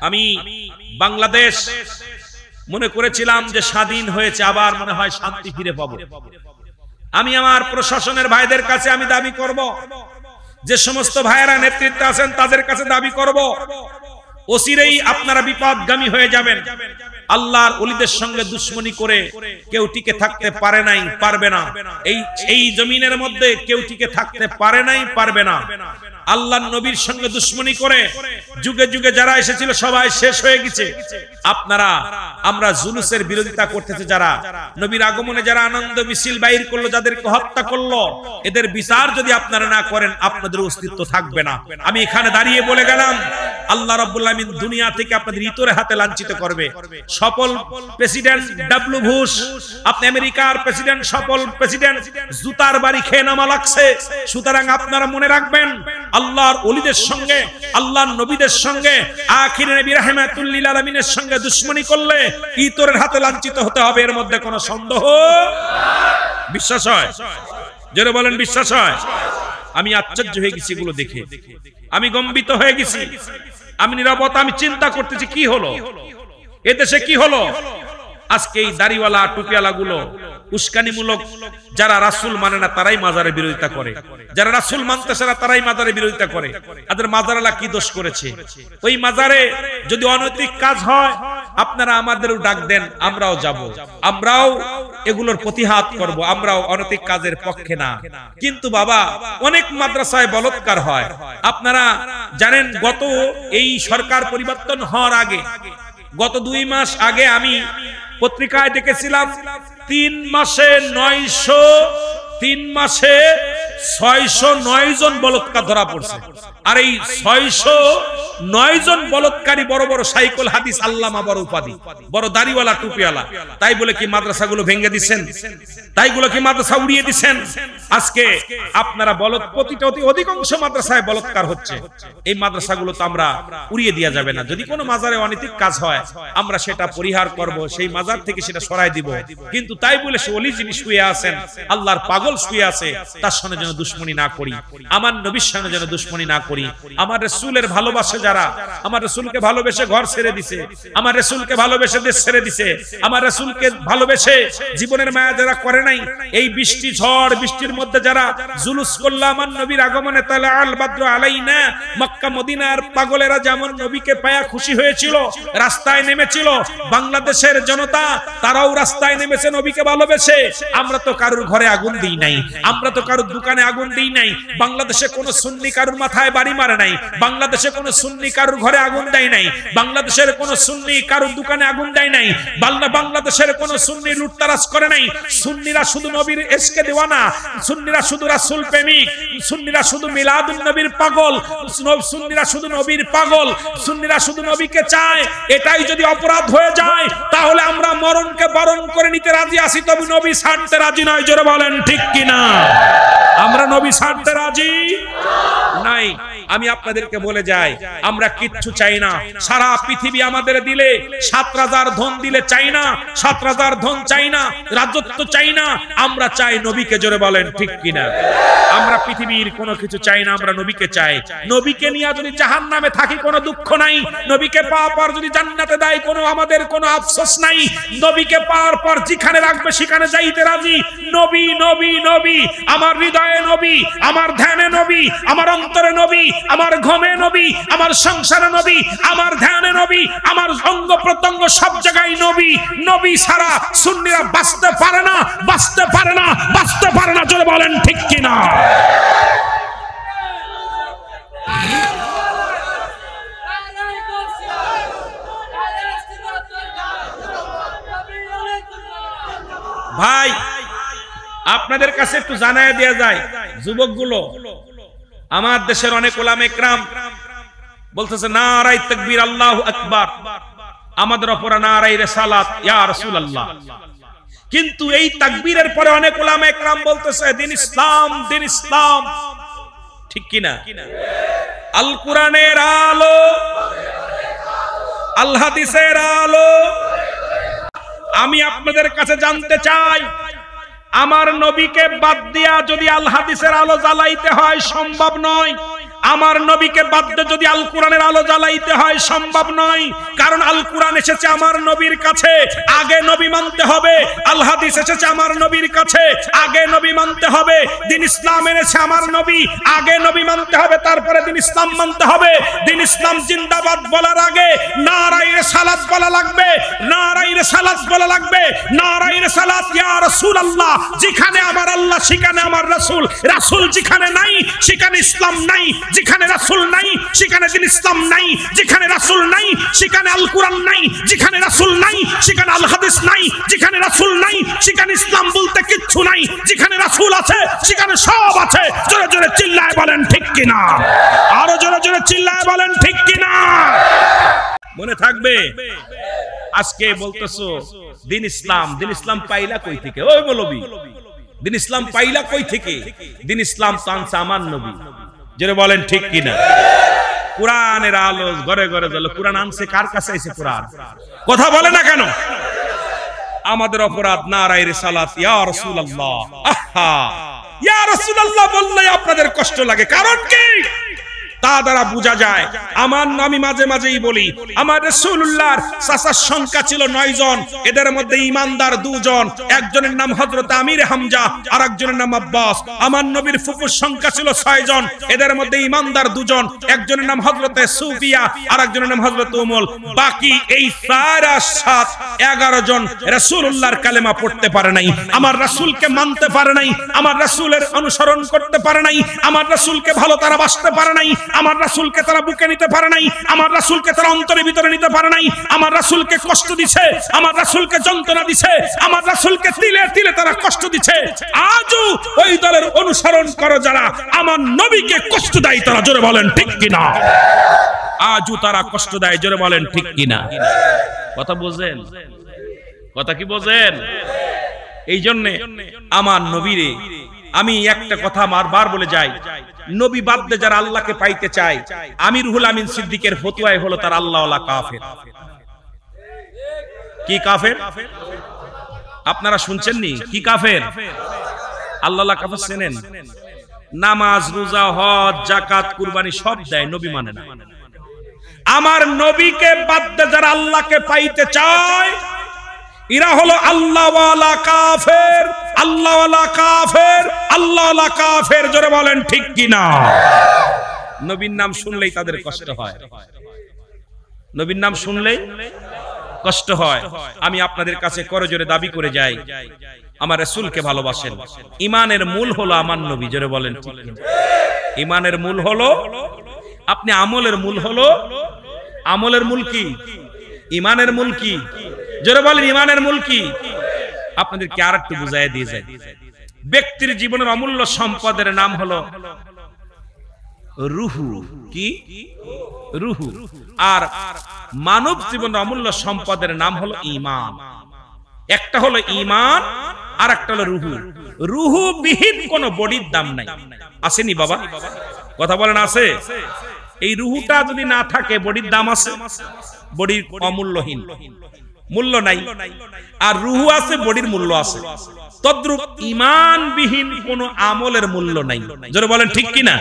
A: আমি বাংলাদেশ মনে করেছিলাম যে স্বাধীন হয়েছে, আবার মনে হয় শান্তি ফিরে পাবো। আমি আমার প্রশাসনের ভাইদের কাছে আমি দাবি করব, যে সমস্ত ভাইয়েরা নেতৃত্বে আছেন তাদের কাছে দাবি করব, অচিরেই আপনারা বিপদগামী হয়ে যাবেন। আল্লাহর ওলিদের সঙ্গে দুশ্মনী করে কেউ টিকে থাকতে পারে নাই, পারবে না। এই জমিনের মধ্যে কেউ টিকে থাকতে পারে নাই, পারবে না। আল্লাহর নবীর সঙ্গে দুশ্মনী করে যুগে যুগে যারা এসেছিল সবাই শেষ হয়ে গেছে। আপনারা, আমরা জুলুসের বিরোধিতা করতেছে যারা, নবীর আগমনে যারা আনন্দ মিছিল বাইর করলো, যাদেরকে হত্যা করলো, এদের বিচার যদি আপনারা না করেন, আপনাদের অস্তিত্ব থাকবে না। আমি এখানে দাঁড়িয়ে বলে গেলাম, আল্লাহ রাব্বুল আলামিন দুনিয়া থেকে আপনাদের ইতরের হাতে লাঞ্ছিত করবে। সফল প্রেসিডেন্ট ডাব্লিউ বুশ, আপনি আমেরিকার প্রেসিডেন্ট, সফল প্রেসিডেন্ট জুতার বাড়ি খেয়ে নামা লাগছে। সুতরাং আপনারা মনে রাখবেন, আল্লাহর ওলিদের সঙ্গে, আল্লাহর নবীদের সঙ্গে, আখির নবী রাহমাতুল লিল আলামিনের সঙ্গে দুশমনি করলে ইতরের হাতে লাঞ্ছিত হতে হবে, এর মধ্যে কোনো সন্দেহ। বিশ্বাস হয়? যারা বলেন বিশ্বাস হয়? আমি আশ্চর্য হয়ে গেছি এগুলো দেখে, আমি গম্বিত হয়ে গেছি। আমি নীরবতা, আমি চিন্তা করতেছি কি হলো এদেশে, কি হলো আজকে এই দাড়িওয়ালা টুপিওয়ালা গুলো উস্কানিমূলক, যারা রাসূল মানে না তারাই মাজারের বিরোধিতা করে, যারা রাসূল মানতেছে না তারাই মাজারের বিরোধিতা করে। তাদের মাজারওয়ালা কি দোষ করেছে? ওই মাজারে যদি অনৈতিক কাজ হয় আপনারা আমাদেরও ডাক দেন, আমরাও যাব, আমরাও এগুলোর প্রতিহাত করব, আমরাও অনৈতিক কাজের পক্ষে না। কিন্তু বাবা অনেক মাদ্রাসায় বলাৎকার হয়। আপনারা জানেন, গত এই সরকার পরিবর্তন হওয়ার আগে, গত 2 মাস আগে আমি পত্রিকায় দেখেছিলাম 3 মাসে 609 জন বলৎকার ধরা পড়ছে। আর এই 609 জন বলৎকারী বড় বড় সাইকুল হাদিস আল্লামা, বড় উপাধি, বড় দাড়িওয়ালা টুপিওয়ালা। তাই বলে কি মাদ্রাসাগুলো ভেঙে দিচ্ছেন? তাই বলে কি মাদ্রাসা উড়িয়ে দিচ্ছেন? আজকে আপনারা প্রতিটা অধিকাংশ মাদ্রাসায় বলৎকার হচ্ছে। এই মাদ্রাসাগুলো তো আমরা উড়িয়ে দেওয়া যাবে না। যদি কোনো মাজারে অনৈতিক কাজ হয় আমরা সেটা পরিহার করব, সেই মাজার থেকে সেটা সরাই দিব। কিন্তু তাই বলে সে ওলি যিনি শুয়ে আছেন, আল্লাহর পাগল শুয়ে আছে, তার সঙ্গে যেন দুশমনি না করি, আমার নবীর সঙ্গে যেন দুশমনি না করি। আমার রাসূলের ভালোবাসা যারা, আমার রাসূলকে ভালোবেসে ঘর ছেড়ে দিছে, আমার রাসূলকে ভালোবেসে দেশ ছেড়ে দিছে, আমার রাসূলকে ভালোবেসে জীবনের মায়া যারা করে নাই, এই বৃষ্টি ঝড় বৃষ্টির মধ্যে যারা জুলুস করলো আমার নবীর আগমনে, তাআলা আল বাদরু আলাইনা, মক্কা মদিনার পাগলেরা যেমন নবীকে পায়া খুশি হয়েছিল, রাস্তায় নেমেছিল, বাংলাদেশের জনতা তারাও রাস্তায় নেমেছে নবীকে ভালোবেসে। আমরা তো কারুর ঘরে আগুন দিই নাই, আমরা তো কারুর দোকানে আগুন দিই নাই, বাংলাদেশে কোনো সুন্নি কারুর মাথায় বাড়ি মারে নাই, বাংলাদেশে কোনো সুন্নি কারুর ঘরে আগুন দেয় নাই, বাংলাদেশের কোনো সুন্নি কারুর দোকানে আগুন দেয় নাই, বাংলাদেশের কোনো সুন্নি লুটতারাজ করে নাই। সুন্নিরা শুধু নবীর ইশকে দেওয়ানা, সুন্নিরা শুধু রাসূল প্রেমিক, সুন্নিরা শুধু মিলাদুন নবীর পাগল, সুন্নিরা শুধু নবীর পাগল, সুন্নিরা শুধু নবীকে চায়। এটাই যদি অপরাধ হয়ে যায় তাহলে আমরা মরণকে বরণ করে নিতে রাজি আছি, তবে নবী ছাড়তে রাজি নয়। জোরে বলেন ঠিক কিনা? আমরা নবী ছাড়তে রাজি নাই। আমি আপনাদেরকে বলে যাই, আমরা কিচ্ছু চাই না। সারা পৃথিবী আমাদের দিলে 7,000 ধন দিলে চাই না, 7,000 ধন চাই না, রাজত্ব চাই না, আমরা চাই নবীকে। জোরে বলেন ঠিক কিনা? আমরা পৃথিবীর কোনো কিছু চাই না, আমরা নবীকে চাই। নবীকে নিয়ে যদি জাহান্নামে থাকি কোনো দুঃখ নাই, নবীকে পাওয়ার পর যদি জান্নাতে দেয় কোনো আমাদের কোনো আফসোস নাই। নবীকে পাওয়ার পর যেখানে রাখবে সেখানে যাইতে রাজি। নবী নবী নবী, আমার হৃদয়ে নবী, আমার ধ্যানে নবী, আমার অন্তরে নবী, আমার ঘুমে নবী, আমার সংসারে নবী, আমার ধ্যানে নবী, আমার অঙ্গ প্রত্যঙ্গ সব জায়গায় নবী। নবী ছাড়া সুন্নিরা বাঁচতে পারে না, বাঁচতে পারে না, বাঁচতে পারে না। জোরে বলেন ঠিক কিনা? ভাই আপনাদের কাছে একটু জানায় দেয়া যায়, যুবকগুলো, আমার দেশের অনেক উলামা ইকরাম বলতেছে নারায়ে তাকবীর, আল্লাহু আকবার, আমাদের উপর নারায়ে রিসালাত, ইয়া রাসূলুল্লাহ। কিন্তু এই তাকবীরের পরে অনেক উলামা ইকরাম বলতেছে দিন ইসলাম, দিন ইসলাম। ঠিক কি না? আল কোরআনের আলো, আল হাদিসের আলো। আমি আপনাদের কাছে জানতে চাই, আমার নবীকে বাদ দিয়া যদি আল হাদিসের আলো জ্বালাইতে হয় সম্ভব নয়। আমার নবীকে বাদ দিয়ে যদি আল কোরআনের আলো জ্বালাইতে হয় সম্ভব নয়। কারণ আল কোরআন এসেছে আমার নবীর কাছে, আগে নবী মানতে হবে। আল হাদিস এসেছে আমার নবীর কাছে, আগে নবী মানতে হবে। দিন ইসলাম এনেছে আমার নবী, আগে নবী মানতে হবে, তারপরে দিন ইসলাম মানতে হবে। দিন ইসলাম জিন্দাবাদ বলার আগে নারায়ে রিসালাত বলা লাগবে, নারায়ে রিসালাত বলা লাগবে, নারায়ে রিসালাত, ইয়া রাসূলুল্লাহ। যেখানে আমার আল্লাহ সেখানে আমার রাসূল, রাসূল যেখানে নাই সেখানে ইসলাম নাই। যেখানে রাসূল নাই সেখানে দ্বীন ইসলাম নাই, যেখানে রাসূল নাই সেখানে আল কোরআন নাই, যেখানে রাসূল নাই সেখানে আল হাদিস নাই, যেখানে রাসূল নাই সেখানে ইসলাম বলতে কিচ্ছু নাই, যেখানে রাসূল আছে সেখানে সব আছে। জোরে জোরে চিল্লায় বলেন ঠিক কিনা, আরো জোরে জোরে চিল্লায় বলেন ঠিক কিনা। মনে থাকবে। আজকে বলতেছো দ্বীন ইসলাম পাইলা কই থেকে? ওই মৌলবী, দ্বীন ইসলাম পাইলা কই থেকে? দ্বীন ইসলাম তো আনছে আমার নবী। জোরে বলেন ঠিক কিনা। কোরআনের আলো ঘরে ঘরে জ্বলে। কোরআন আনছে কার কাছে? আইছে কোরআন। কথা বলে না কেন? আমাদের অপরাধ। নারায়ে রিসালাত ইয়া রাসূলুল্লাহ, আহা ইয়া রাসূলুল্লাহ বললে আপনাদের কষ্ট লাগে, কারণ কি? তা দ্বারা বোঝা যায়। আমি মাঝে মাঝেই বলি, আমার রাসূলুল্লাহর চাচার সংখ্যা ছিল 9 জন, এদের মধ্যে ঈমানদার 2 জন, একজনের নাম হযরত আমির হামজা আর একজনের নাম আব্বাস। আমার নবীর ফুফুর সংখ্যা ছিল 6 জন, এদের মধ্যে ঈমানদার 2 জন, একজনের নাম হযরতে সুফিয়া আর একজনের নাম হযরত উমুল। বাকি এই 4 আর 7 11 জন রাসূলুল্লাহর কালেমা পড়তে পারে নাই, আমার রাসূলকে মানতে পারে নাই, আমার রাসূলের অনুসরণ করতে পারে নাই, আমার রাসূলকে ভালো তারা বাসতে পারে নাই, আমার রাসূলকে তারা বুকে নিতে পারে নাই, আমার রাসূলকে তারা অন্তরের ভিতরে নিতে পারে নাই, আমার রাসূলকে কষ্ট দিছে, আমার রাসূলকে যন্ত্রণা দিছে, আমার রাসূলকে তিলে তিলে তারা কষ্ট দিছে। আজও ওই দলের অনুসরণ করো যারা আমার নবীকে কষ্ট দেয়, তারা জোরে বলেন ঠিক কিনা। আজও তারা কষ্ট দেয়, জোরে বলেন ঠিক কিনা। কথা বোঝেন? কথা কি বোঝেন? এই জন্য আমার নবীরে আমি একটা কথা বারবার বলে যাই, নবী বাদ দিয়ে যারা আল্লাহকে পাইতে চায়, আমির রুহুল আমিন সিদ্দিকের ফতোয়ায় হলো তার আল্লাহওয়ালা কাফের। কি কাফের? আপনারা শুনছেন নি? কি কাফের? আল্লাহওয়ালা কাফের চেনেন? নামাজ, রোজা, হজ, যাকাত, কুরবানি সব দেয়, নবী মানে না। আমার নবীকে বাদ দিয়ে যারা আল্লাহকে পাইতে চায়, এরা হলো আল্লাহওয়ালা কাফের, আল্লাহওয়ালা কাফের, আল্লাহওয়ালা কাফের। জোরে বলেন ঠিক কিনা। নবীর নাম শুনলেই তাদের কষ্ট হয়, নবীর নাম শুনলেই কষ্ট হয়। আমি আপনাদের কাছে করজোরে দাবি করে যাই, আমার রাসূলকে ভালোবাসেন। ঈমানের মূল হলো আমার নবী। জোরে বলেন ঠিক কিনা। ঈমানের মূল হলো আপনি, আমলের মূল হলো, আমলের মূল কি? ঈমানের মূল কি? জোরে বলেন ঈমানের মূল কি? আপনাদেরকে আরেকটু বুঝাইয়া দিয়ে যায়। ব্যক্তির জীবনের অমূল্য সম্পদের নাম হলো রূহু। কি? রূহু। আর মানব জীবনের অমূল্য সম্পদের নাম হলো ঈমান। একটা হলো ঈমান আর একটা হলো রূহু। রূহু বিহীন কোন বডির দাম নাই। আসেনি বাবা? কথা বলেন আছে? এই রূহুটা যদি না থাকে বডির দাম আছে? বডির অমূল্যহীন, মূল্য নাই। আর রূহু আছে, বডির মূল্য আছে। তদ্রূপ ঈমানবিহীন কোন আমলের মূল্য নাই। জোরে বলেন ঠিক কিনা।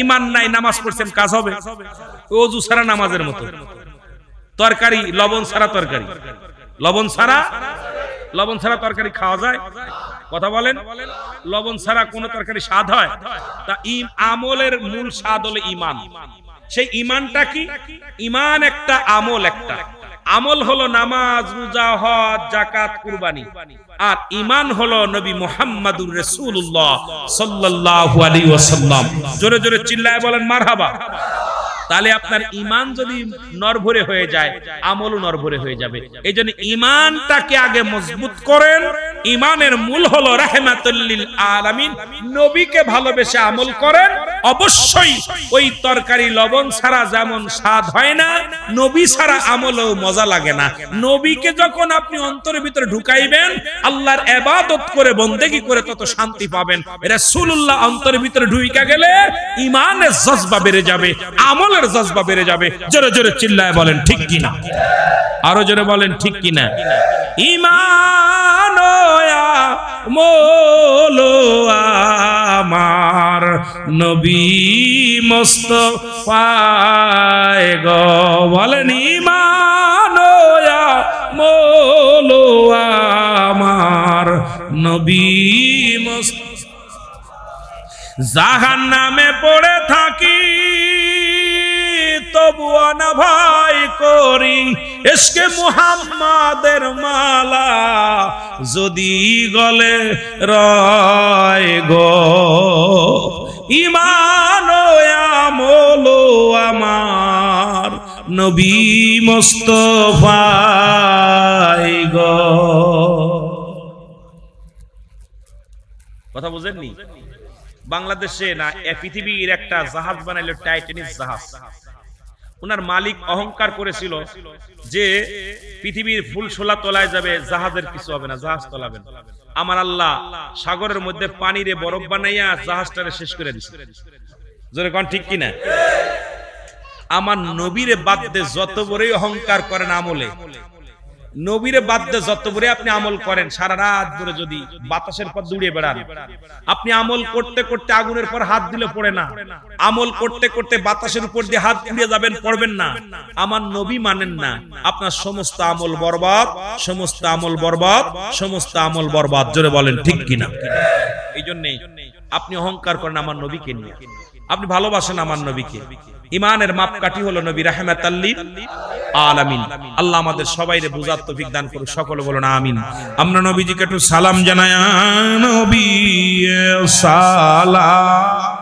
A: ঈমান নাই, নামাজ পড়ছেন, কাজ হবে? ওযু ছাড়া নামাজের মতো। তরকারি লবণ ছাড়া তরকারি, লবণ ছাড়া তরকারি খাওয়া যায়? কথা বলেন। লবণ ছাড়া কোন তরকারি স্বাদ হয়? তা আমলের মূল স্বাদ হলো ঈমান। সেই ঈমানটা কি? ঈমান একটা আমল, একটা আমল হলো নামাজ, রোজা, হজ, যাকাত, কুরবানি। আর ঈমান হলো নবী মুহাম্মদুর রাসূলুল্লাহ সাল্লাল্লাহু আলাইহি ওয়াসাল্লাম। জোরে জোরে চিল্লায় বলেন মারহাবা। তাহলে আপনার ঈমান যদি নরভরে হয়ে যায়, আমলও নরভরে হয়ে যাবে। এইজন্য ঈমানটাকে আগে মজবুত করেন। ঈমানের মূল হলো রাহমাতুল লিল আলামিন। নবীকে ভালোবেসে আমল করেন। অবশ্যই ওই তরকারি লবণ ছাড়া যেমন স্বাদ হয় না, নবী ছাড়া আমলও মজা লাগে না। নবীকে যখন আপনি অন্তরের ভিতরে ঢুকাইবেন, আল্লাহর ইবাদত করে বন্দেগী করে তত শান্তি পাবেন। রাসূলুল্লাহ অন্তরের ভিতরে ঢুইকা গেলে ঈমানের জজবা বেড়ে যাবে, আমলের জজবা বেড়ে যাবে। জোরে জোরে চিল্লায় বলেন ঠিক কিনা। আরো জোরে বলেন ঠিক কিনা। ঈমান মোলো আমার নবী মুস্তাফায়ে গো। বলেন ঈমান মোলো আমার নবী মুস্তাফা। জাহান্নামে পড়ে থাকি তবুও না ভয় করি, ইশকে মুহাম্মাদের মালা যদি গলে রয় গো। ঈমান হলো আমার নবী মুস্তাফাই গো। কথা বুঝেননি? বাংলাদেশে না পৃথিবীর একটা জাহাজ বানাইলো, টাইটানিক জাহাজ। ওনার মালিক অহংকার করেছিল যে পৃথিবীর ফুল শোলা তোলায় যাবে, জাহাজের কিছু হবে না, জাহাজ তোলাবেন। আমার আল্লাহ সাগরের মধ্যে পানিরে বরফ বানাইয়া জাহাজটারে শেষ করে দিছে। জোরে কোন ঠিক কিনা? আমার নবীরে বাদ দিয়ে যত বড়ই অহংকার করেন আমলে, নবীরে বাদ দিয়ে যত বড় আপনি আমল করেন, সারা রাত ধরে যদি বাতাসের পর দৌড়ে বেড়ান, আপনি আমল করতে করতে আগুনের পর হাত দিলে পড়ে না, আমল করতে করতে বাতাসের উপর দিয়ে হাত পুড়ে যাবেন, পড়বেন না। আমার নবী মানেন না, আপনার সমস্ত আমল বরবাদ, সমস্ত আমল বরবাদ, সমস্ত আমল বরবাদ। জোরে বলেন ঠিক কিনা? এই জন্যই আপনি অহংকার করেন আমার নবীকে নিয়ে, আপনি ভালোবাসেন আমার নবীকে। ইমানের মাপকাঠি হলো নবী রাহমাতাল লিল আলামিন। আল্লাহ আমাদের সবাইরে বুঝার তৌফিক দান করুক, সকলে বলুন আমিন। আমরা নবীজিকে একটু সালাম জানাই, নবী সালাম।